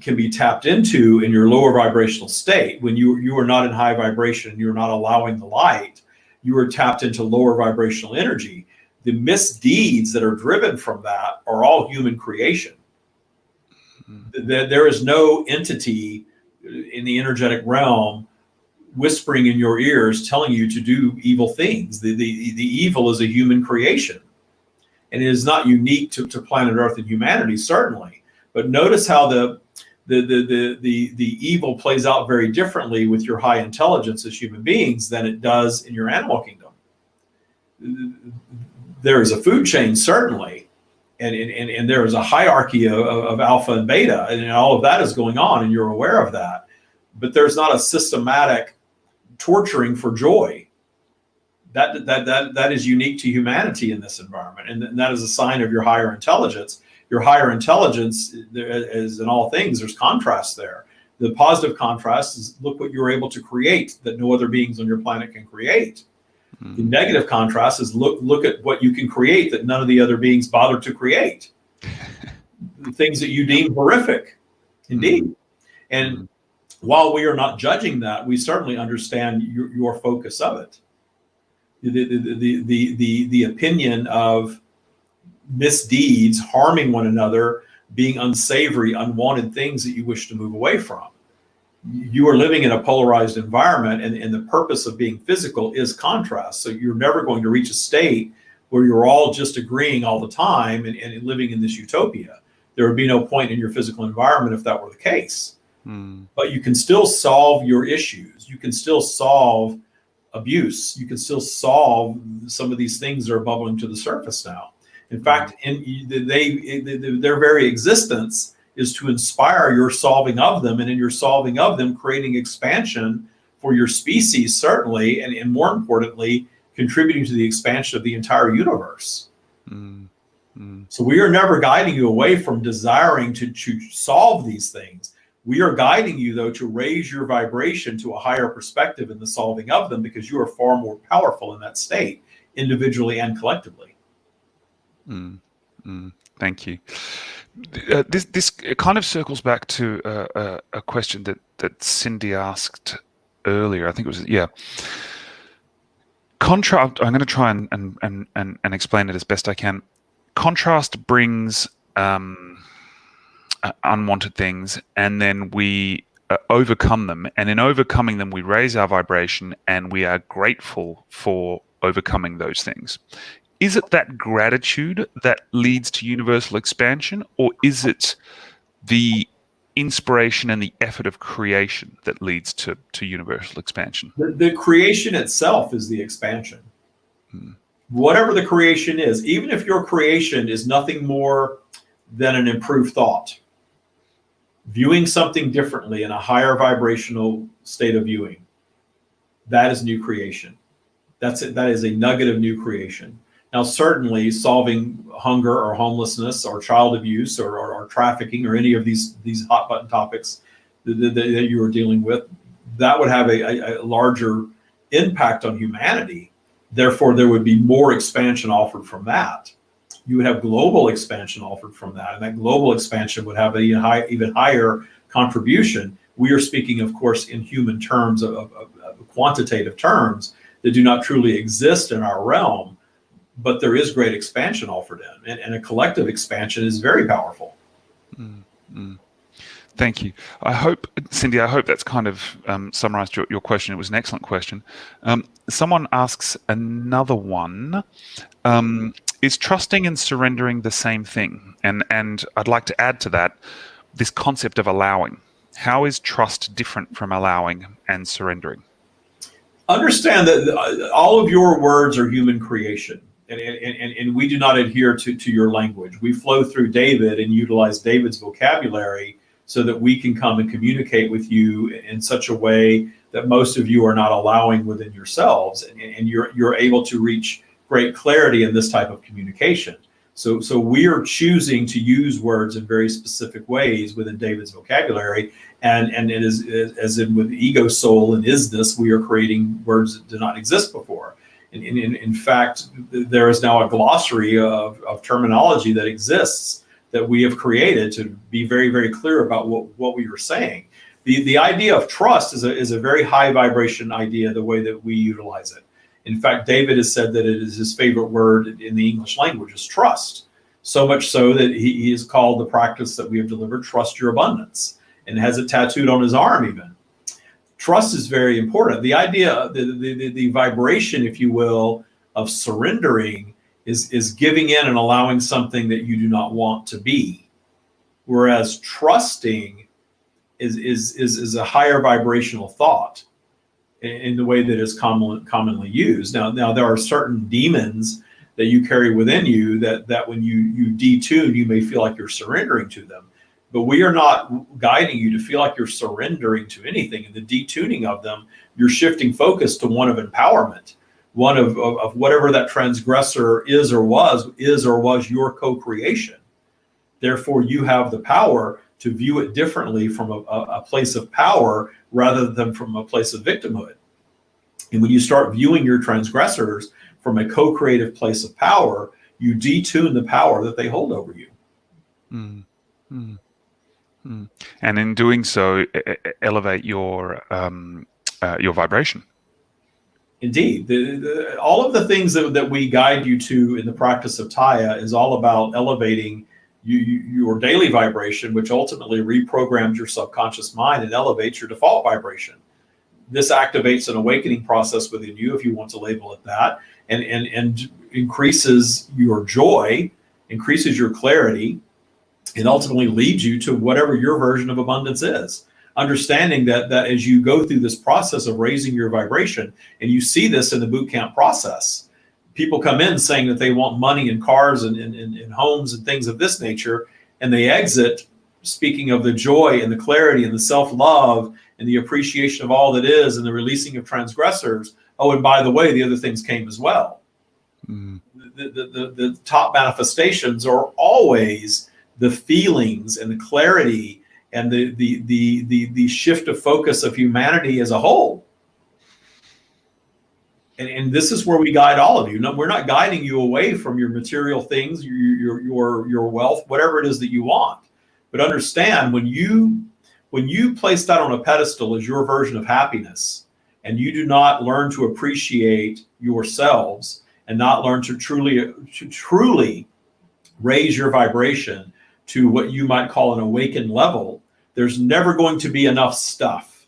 can be tapped into in your lower vibrational state. When you are not in high vibration, you're not allowing the light, you are tapped into lower vibrational energy. The misdeeds that are driven from that are all human creation. There is no entity in the energetic realm whispering in your ears telling you to do evil things. The evil is a human creation, and it is not unique to planet Earth and humanity, certainly. But notice how the evil plays out very differently with your high intelligence as human beings than it does in your animal kingdom. There is a food chain, certainly, and there is a hierarchy of alpha and beta, and all of that is going on, and you're aware of that. But there's not a systematic torturing for joy. That is unique to humanity in this environment, and that is a sign of your higher intelligence. Your higher intelligence, as in all things, there's contrast there. The positive contrast is look what you're able to create that no other beings on your planet can create. The negative contrast is look at what you can create that none of the other beings bothered to create. The things that you deem horrific, indeed. And while we are not judging that, we certainly understand your focus of it. The opinion of misdeeds, harming one another, being unsavory, unwanted things that you wish to move away from. You are living in a polarized environment, and the purpose of being physical is contrast. So you're never going to reach a state where you're all just agreeing all the time and living in this utopia. There would be no point in your physical environment if that were the case. But you can still solve your issues. You can still solve abuse. You can still solve some of these things that are bubbling to the surface now. In fact, their very existence is to inspire your solving of them, and in your solving of them, creating expansion for your species, certainly, and more importantly, contributing to the expansion of the entire universe. So we are never guiding you away from desiring to solve these things. We are guiding you, though, to raise your vibration to a higher perspective in the solving of them, because you are far more powerful in that state, individually and collectively.
Thank you. This kind of circles back to a question that Cindy asked earlier. I think it was, contrast. I'm going to try and explain it as best I can. Contrast brings unwanted things, and then we overcome them. And in overcoming them, we raise our vibration, and we are grateful for overcoming those things. Is it that gratitude that leads to universal expansion, or is it the inspiration and the effort of creation that leads to universal expansion?
The creation itself is the expansion. Whatever the creation is, even if your creation is nothing more than an improved thought, Viewing something differently in a higher vibrational state of viewing, that is new creation. That's it. That is a nugget of new creation. Now, certainly solving hunger or homelessness or child abuse or trafficking or any of these hot button topics that you are dealing with, that would have a larger impact on humanity. Therefore, there would be more expansion offered from that. You would have global expansion offered from that, and that global expansion would have an even higher contribution. We are speaking, of course, in human terms, of quantitative terms that do not truly exist in our realm, but there is great expansion offered in, and a collective expansion is very powerful.
Thank you. I hope, Cindy, that's kind of summarized your question. It was an excellent question. Someone asks another one. Is trusting and surrendering the same thing? And I'd like to add to that this concept of allowing. How is trust different from allowing and surrendering?
Understand that all of your words are human creation, and we do not adhere to your language. We flow through David and utilize David's vocabulary so that we can come and communicate with you in such a way that most of you are not allowing within yourselves, and you're able to reach great clarity in this type of communication. So we are choosing to use words in very specific ways within David's vocabulary, and it is, as in with ego, soul, and isness, we are creating words that did not exist before. In fact, there is now a glossary of terminology that exists that we have created to be very, very clear about what we were saying. The idea of trust is a very high vibration idea, the way that we utilize it. In fact, David has said that it is his favorite word in the English language is trust. So much so that he has called the practice that we have delivered, trust your abundance, and has it tattooed on his arm even. Trust is very important. The idea, the vibration, if you will, of surrendering is giving in and allowing something that you do not want to be. Whereas trusting is a higher vibrational thought in the way that is commonly used. Now there are certain demons that you carry within you that when you detune, you may feel like you're surrendering to them. But we are not guiding you to feel like you're surrendering to anything. In the detuning of them, you're shifting focus to one of empowerment, one of whatever that transgressor is or was your co-creation. Therefore, you have the power to view it differently from a place of power rather than from a place of victimhood. And when you start viewing your transgressors from a co-creative place of power, you detune the power that they hold over you.
And in doing so, elevate your vibration.
Indeed. All of the things that we guide you to in the practice of Taya is all about elevating your daily vibration, which ultimately reprograms your subconscious mind and elevates your default vibration. This activates an awakening process within you, if you want to label it that, and increases your joy, increases your clarity, and ultimately leads you to whatever your version of abundance is. Understanding that as you go through this process of raising your vibration, and you see this in the boot camp process, people come in saying that they want money and cars and homes and things of this nature, and they exit speaking of the joy and the clarity and the self-love and the appreciation of all that is and the releasing of transgressors. Oh, and by the way, the other things came as well. The top manifestations are always the feelings and the clarity and the shift of focus of humanity as a whole. And this is where we guide all of you. No, we're not guiding you away from your material things, your wealth, whatever it is that you want. But understand, when you place that on a pedestal as your version of happiness, and you do not learn to appreciate yourselves and not learn to truly raise your vibration to what you might call an awakened level, there's never going to be enough stuff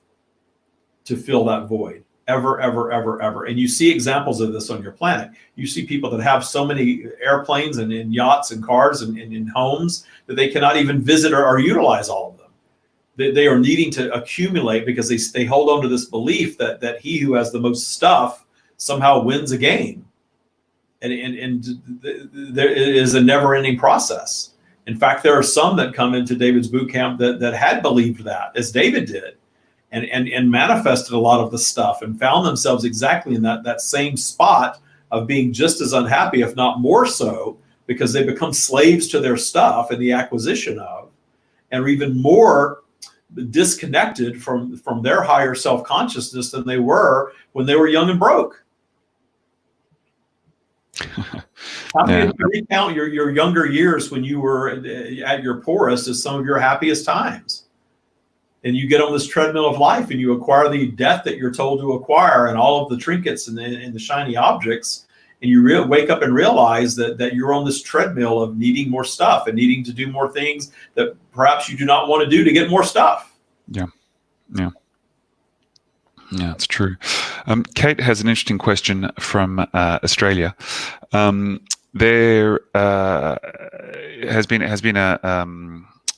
to fill that void. Ever. And you see examples of this on your planet. You see people that have so many airplanes and yachts and cars and in homes that they cannot even visit or utilize all of them. They are needing to accumulate because they hold on to this belief that he who has the most stuff somehow wins a game. And there is a never-ending process. In fact, there are some that come into David's boot camp that had believed that, as David did, and manifested a lot of the stuff and found themselves exactly in that same spot of being just as unhappy, if not more so, because they become slaves to their stuff and the acquisition of, and are even more disconnected from their higher self-consciousness than they were when they were young and broke. How do you recount your younger years when you were at your poorest as some of your happiest times? And you get on this treadmill of life and you acquire the debt that you're told to acquire and all of the trinkets and the shiny objects. And you wake up and realize that you're on this treadmill of needing more stuff and needing to do more things that perhaps you do not want to do to get more stuff.
Yeah, it's true. Kate has an interesting question from Australia. There has been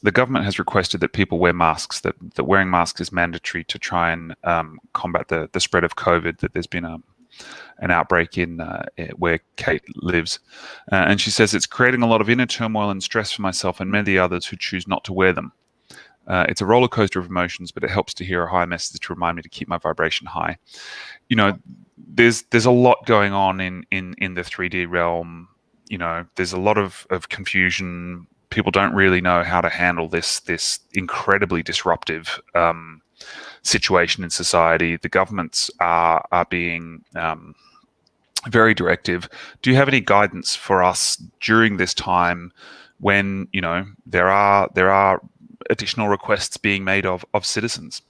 the government has requested that people wear masks. That wearing masks is mandatory to try and combat the spread of COVID. That there's been an outbreak in where Kate lives, and she says it's creating a lot of inner turmoil and stress for myself and many others who choose not to wear them. It's a roller coaster of emotions, but it helps to hear a high message to remind me to keep my vibration high. There's a lot going on in the 3D realm. There's a lot of confusion. People don't really know how to handle this incredibly disruptive situation in society. The governments are being very directive. Do you have any guidance for us during this time when there are additional requests being made of citizens?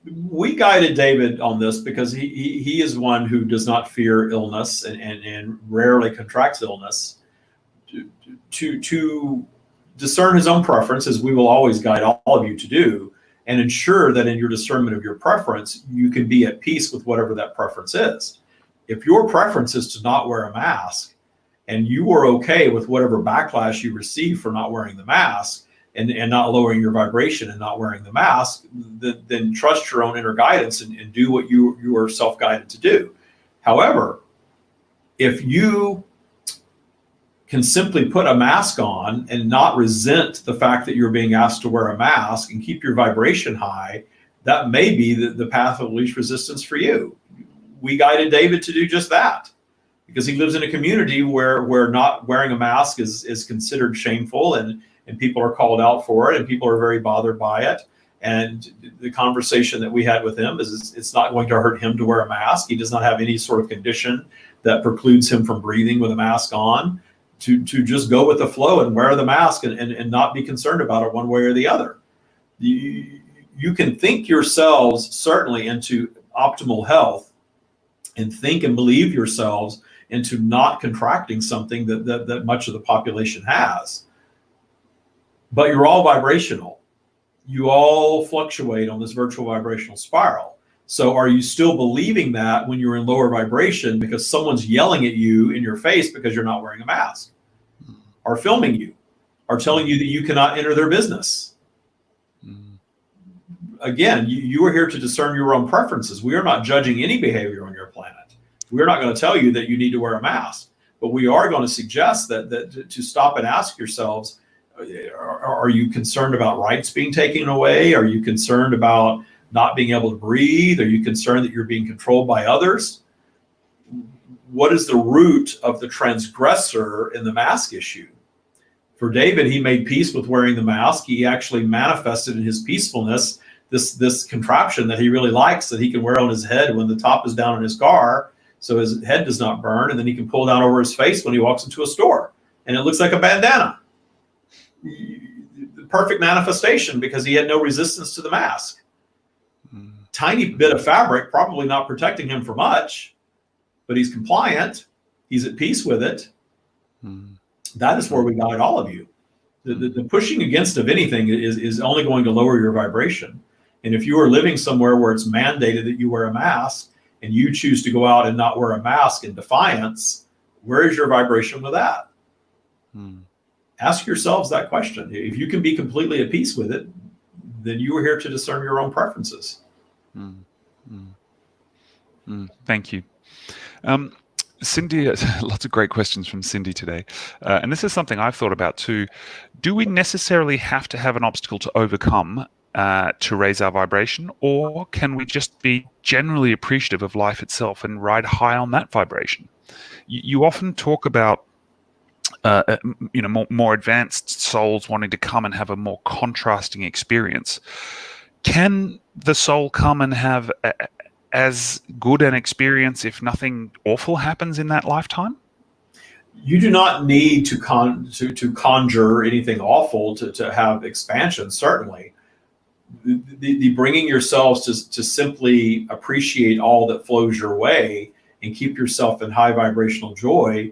We guided David on this because he is one who does not fear illness and rarely contracts illness. To discern his own preference, as we will always guide all of you to do, and ensure that in your discernment of your preference, you can be at peace with whatever that preference is. If your preference is to not wear a mask, and you are okay with whatever backlash you receive for not wearing the mask, and not lowering your vibration and not wearing the mask, then trust your own inner guidance and do what you are self-guided to do. However, if you can simply put a mask on and not resent the fact that you're being asked to wear a mask and keep your vibration high, that may be the path of least resistance for you. We guided David to do just that because he lives in a community where not wearing a mask is considered shameful and people are called out for it and people are very bothered by it. And the conversation that we had with him is it's not going to hurt him to wear a mask. He does not have any sort of condition that precludes him from breathing with a mask on. To just go with the flow and wear the mask and not be concerned about it one way or the other. You can think yourselves certainly into optimal health and think and believe yourselves into not contracting something that much of the population has. But you're all vibrational. You all fluctuate on this virtual vibrational spiral. So are you still believing that when you're in lower vibration because someone's yelling at you in your face because you're not wearing a mask, or filming you, or telling you that you cannot enter their business? Again, you are here to discern your own preferences. We are not judging any behavior on your planet. We're not going to tell you that you need to wear a mask, but we are going to suggest that to stop and ask yourselves, are you concerned about rights being taken away? Are you concerned about not being able to breathe? Are you concerned that you're being controlled by others? What is the root of the transgressor in the mask issue? For David, he made peace with wearing the mask. He actually manifested in his peacefulness this contraption that he really likes that he can wear on his head when the top is down in his car so his head does not burn, and then he can pull down over his face when he walks into a store. And it looks like a bandana. The perfect manifestation because he had no resistance to the mask. Tiny bit of fabric, probably not protecting him for much, but he's compliant. He's at peace with it. That is where we guide all of you. The pushing against of anything is only going to lower your vibration. And if you are living somewhere where it's mandated that you wear a mask and you choose to go out and not wear a mask in defiance, where is your vibration with that? Ask yourselves that question. If you can be completely at peace with it, then you are here to discern your own preferences.
Thank you. Cindy, lots of great questions from Cindy today. And this is something I've thought about too. Do we necessarily have to have an obstacle to overcome to raise our vibration, or can we just be generally appreciative of life itself and ride high on that vibration? You often talk about more advanced souls wanting to come and have a more contrasting experience. Can the soul come and have as good an experience if nothing awful happens in that lifetime?
You do not need to conjure anything awful to have expansion, certainly. The bringing yourselves to simply appreciate all that flows your way and keep yourself in high vibrational joy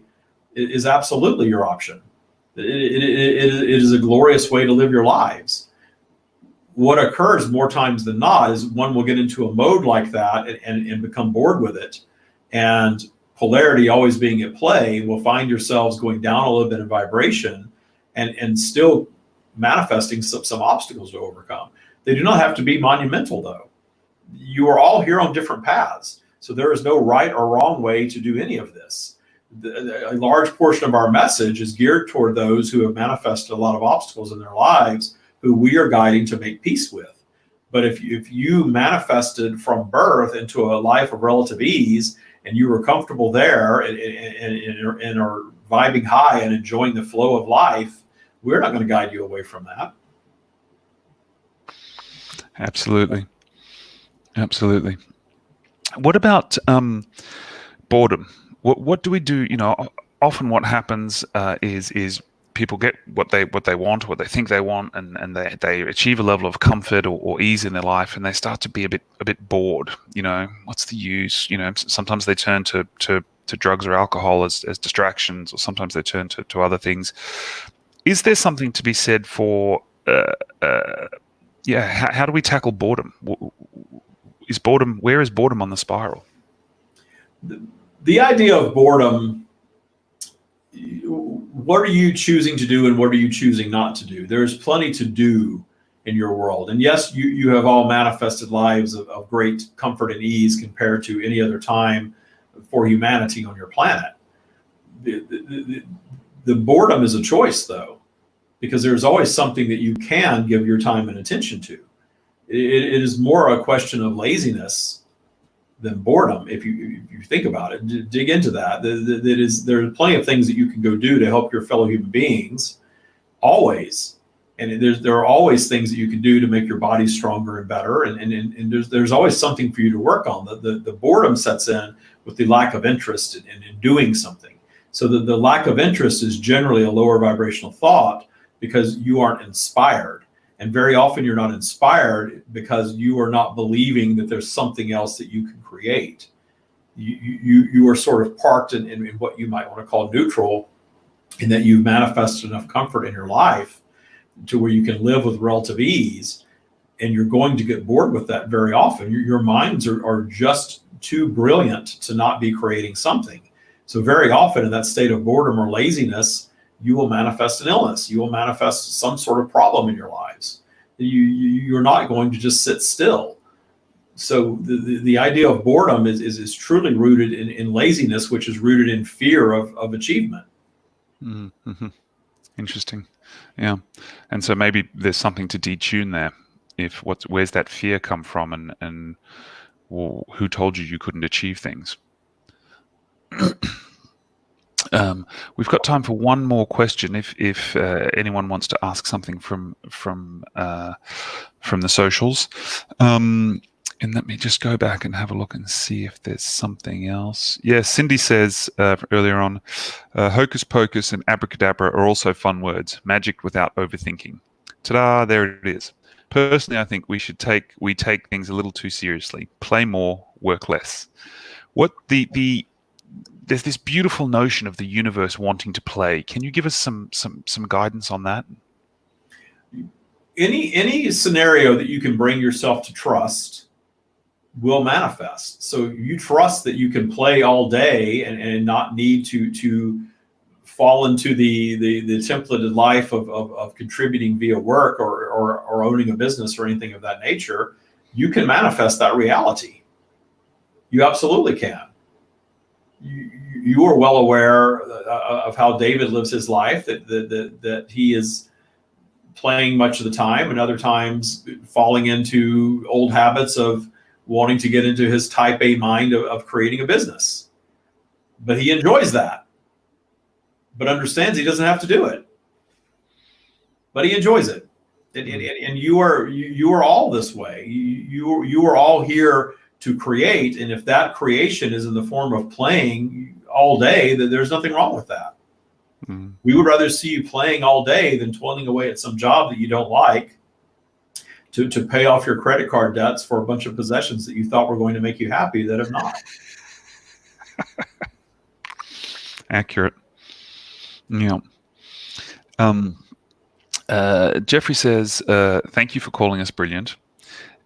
is absolutely your option. It is a glorious way to live your lives. What occurs more times than not is one will get into a mode like that and become bored with it. And polarity always being at play, will find yourselves going down a little bit in vibration and still manifesting some obstacles to overcome. They do not have to be monumental, though. You are all here on different paths. So there is no right or wrong way to do any of this. A large portion of our message is geared toward those who have manifested a lot of obstacles in their lives, who we are guiding to make peace with. But if you manifested from birth into a life of relative ease, and you were comfortable there and are vibing high and enjoying the flow of life, we're not going to guide you away from that.
Absolutely. What about boredom? What do we do? Often what happens is people get what they want, what they think they want, and they achieve a level of comfort or ease in their life, and they start to be a bit bored. What's the use? Sometimes they turn to drugs or alcohol as distractions, or sometimes they turn to other things. Is there something to be said for how do we tackle boredom? Where is boredom on the spiral?
The idea of boredom, what are you choosing to do and what are you choosing not to do? There's plenty to do in your world. And yes, you have all manifested lives of great comfort and ease compared to any other time for humanity on your planet. The boredom is a choice, though, because there's always something that you can give your time and attention to. It is more a question of laziness than boredom, if you think about it. Dig into that. There are plenty of things that you can go do to help your fellow human beings, always. And there are always things that you can do to make your body stronger and better. And there's always something for you to work on. The boredom sets in with the lack of interest in doing something. So the lack of interest is generally a lower vibrational thought because you aren't inspired. And very often you're not inspired because you are not believing that there's something else that you can create. You are sort of parked in what you might want to call neutral, in that you've manifested enough comfort in your life to where you can live with relative ease, and you're going to get bored with that very often. Your minds are just too brilliant to not be creating something. So very often in that state of boredom or laziness, you will manifest an illness. You will manifest some sort of problem in your lives. You're not going to just sit still. So the idea of boredom is truly rooted in laziness, which is rooted in fear of achievement.
Mm-hmm. Interesting. Yeah. And so maybe there's something to detune there. Where's that fear come from, and who told you couldn't achieve things? We've got time for one more question. If anyone wants to ask something from the socials, and let me just go back and have a look and see if there's something else. Yeah, Cindy says earlier on, hocus pocus and abracadabra are also fun words. Magic without overthinking. Ta-da! There it is. Personally, I think we take things a little too seriously. Play more, work less. There's this beautiful notion of the universe wanting to play. Can you give us some guidance on that?
Any scenario that you can bring yourself to trust will manifest. So you trust that you can play all day and not need to fall into the templated life of contributing via work or owning a business or anything of that nature. You can manifest that reality. You absolutely can. you are well aware of how David lives his life, that he is playing much of the time, and other times falling into old habits of wanting to get into his type A mind of creating a business. But he enjoys that, but understands he doesn't have to do it. But he enjoys it. And you are all this way. You are all here to create, and if that creation is in the form of playing all day, then there's nothing wrong with that. Mm. We would rather see you playing all day than toiling away at some job that you don't like to pay off your credit card debts for a bunch of possessions that you thought were going to make you happy that have not.
Accurate. Yeah. Jeffrey says, thank you for calling us brilliant,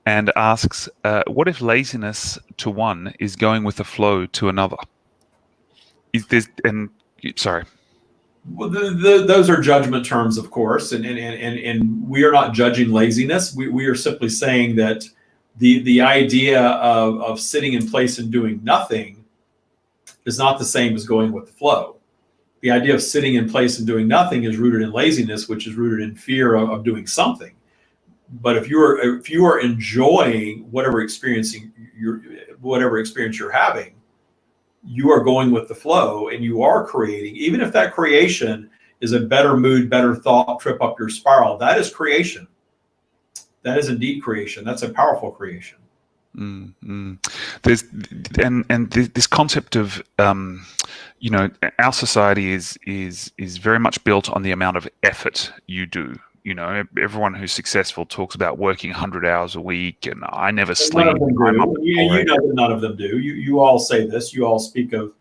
and asks, what if laziness to one is going with the flow to another? Sorry.
Well, those are judgment terms, of course, and we are not judging laziness. We are simply saying that the idea of sitting in place and doing nothing is not the same as going with the flow. The idea of sitting in place and doing nothing is rooted in laziness, which is rooted in fear of doing something. But if you are enjoying whatever experience you're having, you are going with the flow and you are creating. Even if that creation is a better mood, better thought trip up your spiral, that is creation. That is indeed creation. That's a powerful creation.
Mm-hmm. There's this concept of our society is very much built on the amount of effort you do. Everyone who's successful talks about working 100 hours a week, and I never sleep.
None of them do. You know that none of them do. You all say this. You all speak of.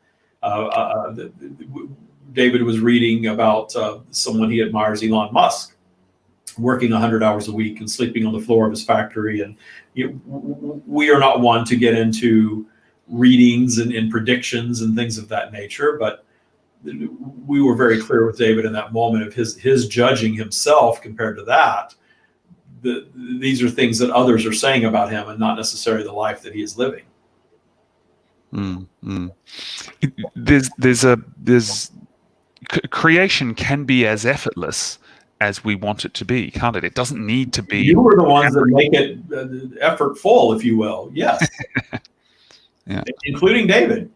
David was reading about someone he admires, Elon Musk, working 100 hours a week and sleeping on the floor of his factory. And we are not one to get into readings and predictions and things of that nature, but we were very clear with David in that moment of his judging himself compared to that. These are things that others are saying about him and not necessarily the life that he is living.
Creation can be as effortless as we want it to be, can't it? It doesn't need to be.
You are the ones that make it effortful, if you will. Yes. Yeah. Including David.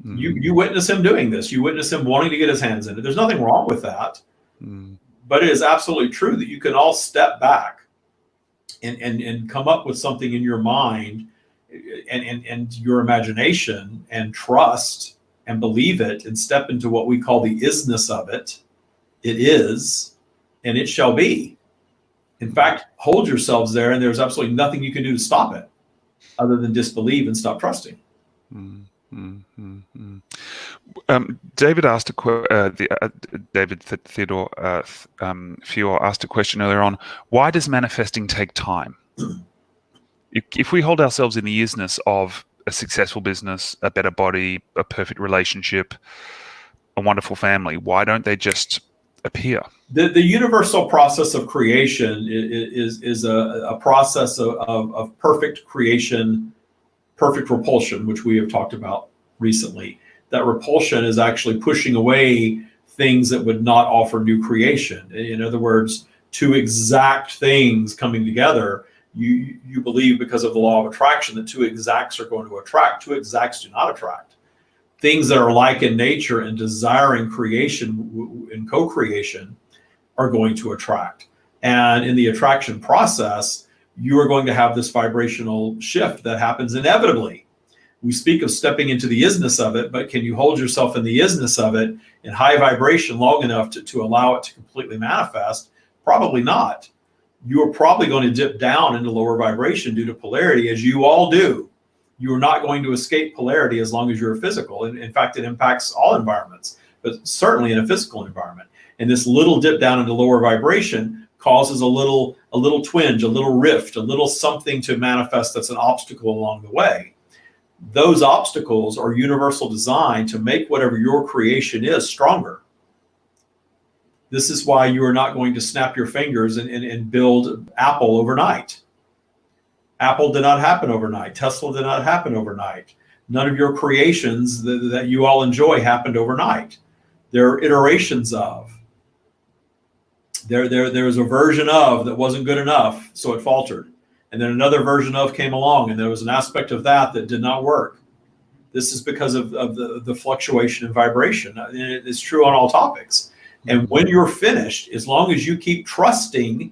You witness him doing this. You witness him wanting to get his hands in it. There's nothing wrong with that. But it is absolutely true that you can all step back and come up with something in your mind and your imagination and trust and believe it and step into what we call the isness of it. It is, and it shall be. In fact, hold yourselves there, and there's absolutely nothing you can do to stop it other than disbelieve and stop trusting.
David asked David Theodore Fior asked a question earlier on. Why does manifesting take time? If we hold ourselves in the isness of a successful business, a better body, a perfect relationship, a wonderful family, why don't they just appear?
The universal process of creation is a process of perfect creation, perfect repulsion, which we have talked about recently. That repulsion is actually pushing away things that would not offer new creation. In other words, two exact things coming together. You believe because of the law of attraction that two exacts are going to attract. Two exacts do not attract. Things that are like in nature and desiring creation and co-creation are going to attract. And in the attraction process, you are going to have this vibrational shift that happens inevitably. We speak of stepping into the isness of it, but can you hold yourself in the isness of it in high vibration long enough to allow it to completely manifest? Probably not. You are probably going to dip down into lower vibration due to polarity, as you all do. You are not going to escape polarity as long as you're physical. In fact, it impacts all environments, but certainly in a physical environment. And this little dip down into lower vibration causes a little twinge, a little rift, a little something to manifest that's an obstacle along the way. Those obstacles are universal design to make whatever your creation is stronger. This is why you are not going to snap your fingers and build Apple overnight. Apple did not happen overnight. Tesla did not happen overnight. None of your creations that you all enjoy happened overnight. They're iterations of. There's a version of that wasn't good enough, so it faltered. And then another version of came along, and there was an aspect of that did not work. This is because of the fluctuation in vibration. And it's true on all topics. And when you're finished, as long as you keep trusting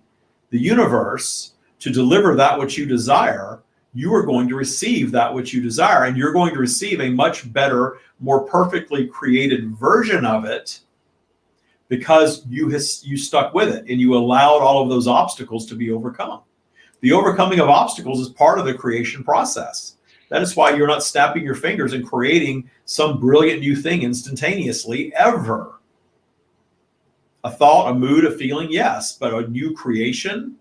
the universe to deliver that which you desire, you are going to receive that which you desire, and you're going to receive a much better, more perfectly created version of it, because you stuck with it and you allowed all of those obstacles to be overcome. The overcoming of obstacles is part of the creation process. That is why you're not snapping your fingers and creating some brilliant new thing instantaneously, ever. A thought, a mood, a feeling, yes, but a new creation,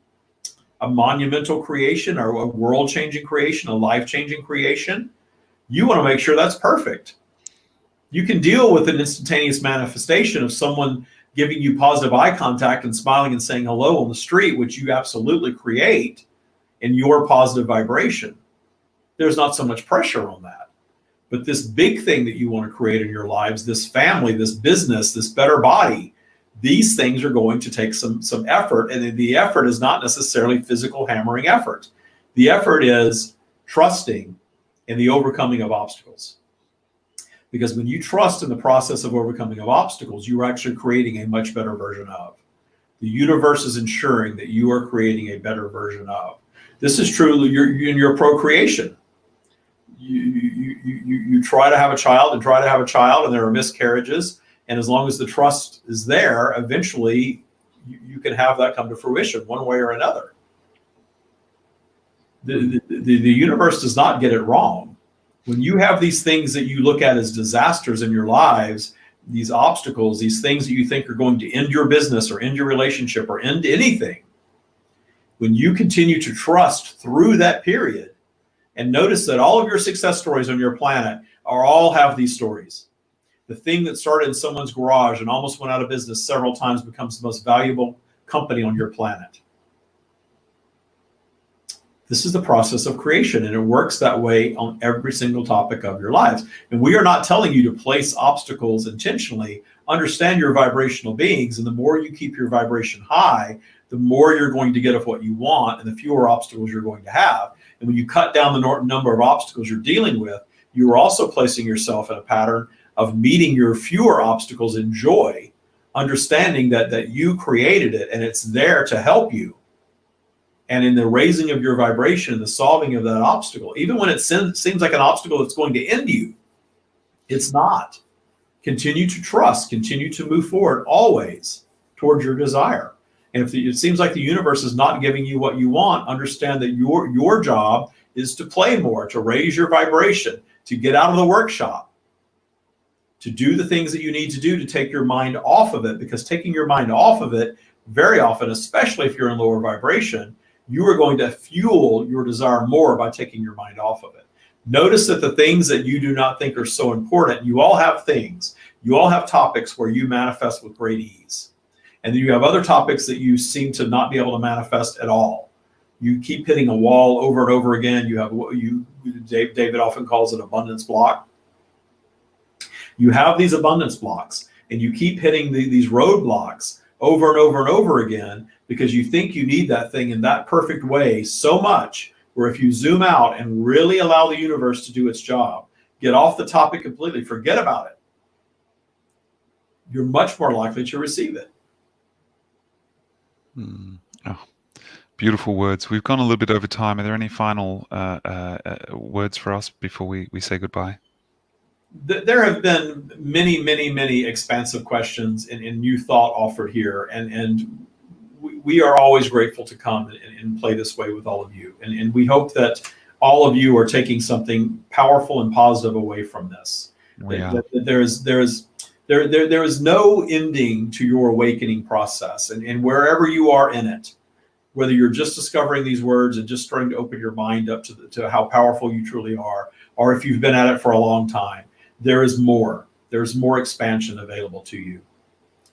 a monumental creation, or a world-changing creation, a life-changing creation, you want to make sure that's perfect. You can deal with an instantaneous manifestation of someone giving you positive eye contact and smiling and saying hello on the street, which you absolutely create in your positive vibration. There's not so much pressure on that. But this big thing that you want to create in your lives, this family, this business, this better body, these things are going to take some effort. And the effort is not necessarily physical hammering effort. The effort is trusting in the overcoming of obstacles. Because when you trust in the process of overcoming of obstacles, you are actually creating a much better version of. The universe is ensuring that you are creating a better version of. This is true in your procreation. You try to have a child and there are miscarriages. And as long as the trust is there, eventually you can have that come to fruition one way or another. The universe does not get it wrong. When you have these things that you look at as disasters in your lives, these obstacles, these things that you think are going to end your business or end your relationship or end anything, when you continue to trust through that period, and notice that all of your success stories on your planet all have these stories. The thing that started in someone's garage and almost went out of business several times becomes the most valuable company on your planet. This is the process of creation, and it works that way on every single topic of your lives. And we are not telling you to place obstacles intentionally. Understand your vibrational beings, and the more you keep your vibration high, the more you're going to get of what you want, and the fewer obstacles you're going to have. And when you cut down the number of obstacles you're dealing with, you are also placing yourself in a pattern of meeting your fewer obstacles in joy, understanding that you created it and it's there to help you. And in the raising of your vibration and the solving of that obstacle, even when it seems like an obstacle that's going to end you, it's not. Continue to trust, continue to move forward always towards your desire. And if it seems like the universe is not giving you what you want, understand that your job is to play more, to raise your vibration, to get out of the workshop, to do the things that you need to do to take your mind off of it, because taking your mind off of it very often, especially if you're in lower vibration, you are going to fuel your desire more by taking your mind off of it. Notice that the things that you do not think are so important, you all have things, you all have topics where you manifest with great ease. And then you have other topics that you seem to not be able to manifest at all. You keep hitting a wall over and over again. David often calls it abundance block. You have these abundance blocks, and you keep hitting these roadblocks over and over and over again because you think you need that thing in that perfect way so much, where if you zoom out and really allow the universe to do its job, get off the topic completely, forget about it, you're much more likely to receive it.
Oh, beautiful words. We've gone a little bit over time. Are there any final words for us before we say goodbye?
There have been many expansive questions and new thought offered here, and we are always grateful to come and play this way with all of you, and we hope that all of you are taking something powerful and positive away from this. There is no ending to your awakening process, and wherever you are in it, whether you're just discovering these words and just starting to open your mind up to how powerful you truly are, or if you've been at it for a long time, there is more. There's more expansion available to you.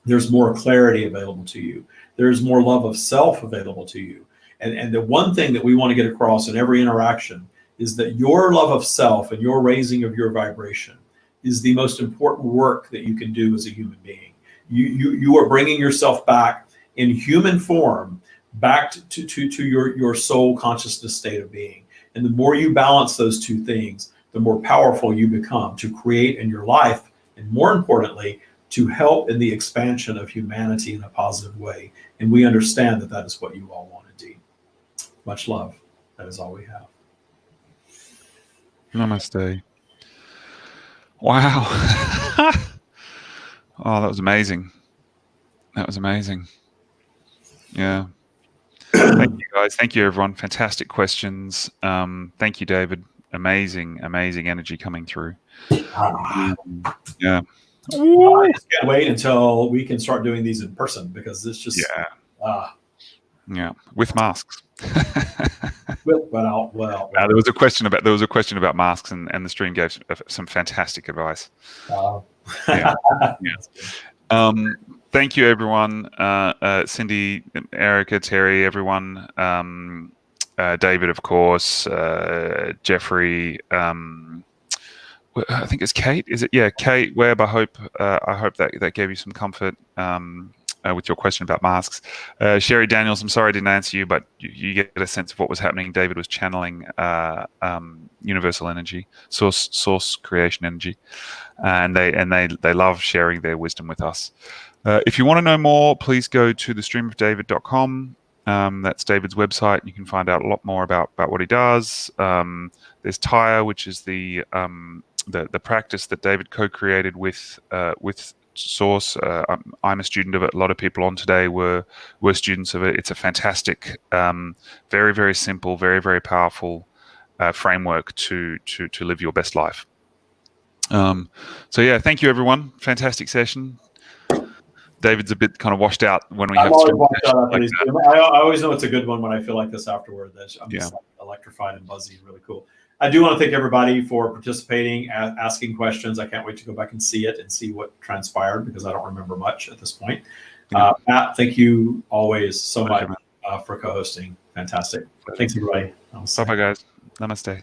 There's more clarity available to you. There's more love of self available to you. And the one thing that we want to get across in every interaction is that your love of self and your raising of your vibration is the most important work that you can do as a human being. You are bringing yourself back in human form, back to your soul consciousness state of being. And the more you balance those two things, the more powerful you become to create in your life, and more importantly, to help in the expansion of humanity in a positive way. And we understand that that is what you all want to do. Much love. That is all we have.
Namaste. Wow. Oh, that was amazing. That was amazing. Yeah. Thank you, guys. Thank you, everyone. Fantastic questions. Thank you, David. Amazing energy coming through. Yeah.
I just can't wait until we can start doing these in person, because it's just
yeah, with masks.
Well,
there was a question about masks, and the stream gave some fantastic advice. Yeah. Thank you, everyone. Cindy, Erica, Terry, everyone. David, of course. Jeffrey. I think it's Kate. Is it? Yeah, Kate Webb. I hope that gave you some comfort with your question about masks. Sherry Daniels, I'm sorry I didn't answer you, but you get a sense of what was happening. David was channeling universal energy, source creation energy, and they love sharing their wisdom with us. If you want to know more, please go to thestreamofdavid.com. That's David's website. You can find out a lot more about what he does. There's Taya, which is the practice that David co-created with Source. I'm a student of it. A lot of people on today were students of it. It's a fantastic, very, very simple, very, very powerful framework to live your best life. So yeah, thank you, everyone. Fantastic session. David's a bit kind of washed out when we have to.
I always know it's a good one when I feel like this afterward. I'm just like electrified and buzzy. Really cool. I do want to thank everybody for participating, asking questions. I can't wait to go back and see it and see what transpired, because I don't remember much at this point. Matt, thank you always so much for co-hosting. Fantastic. Thanks, everybody.
Bye-bye, guys. Namaste.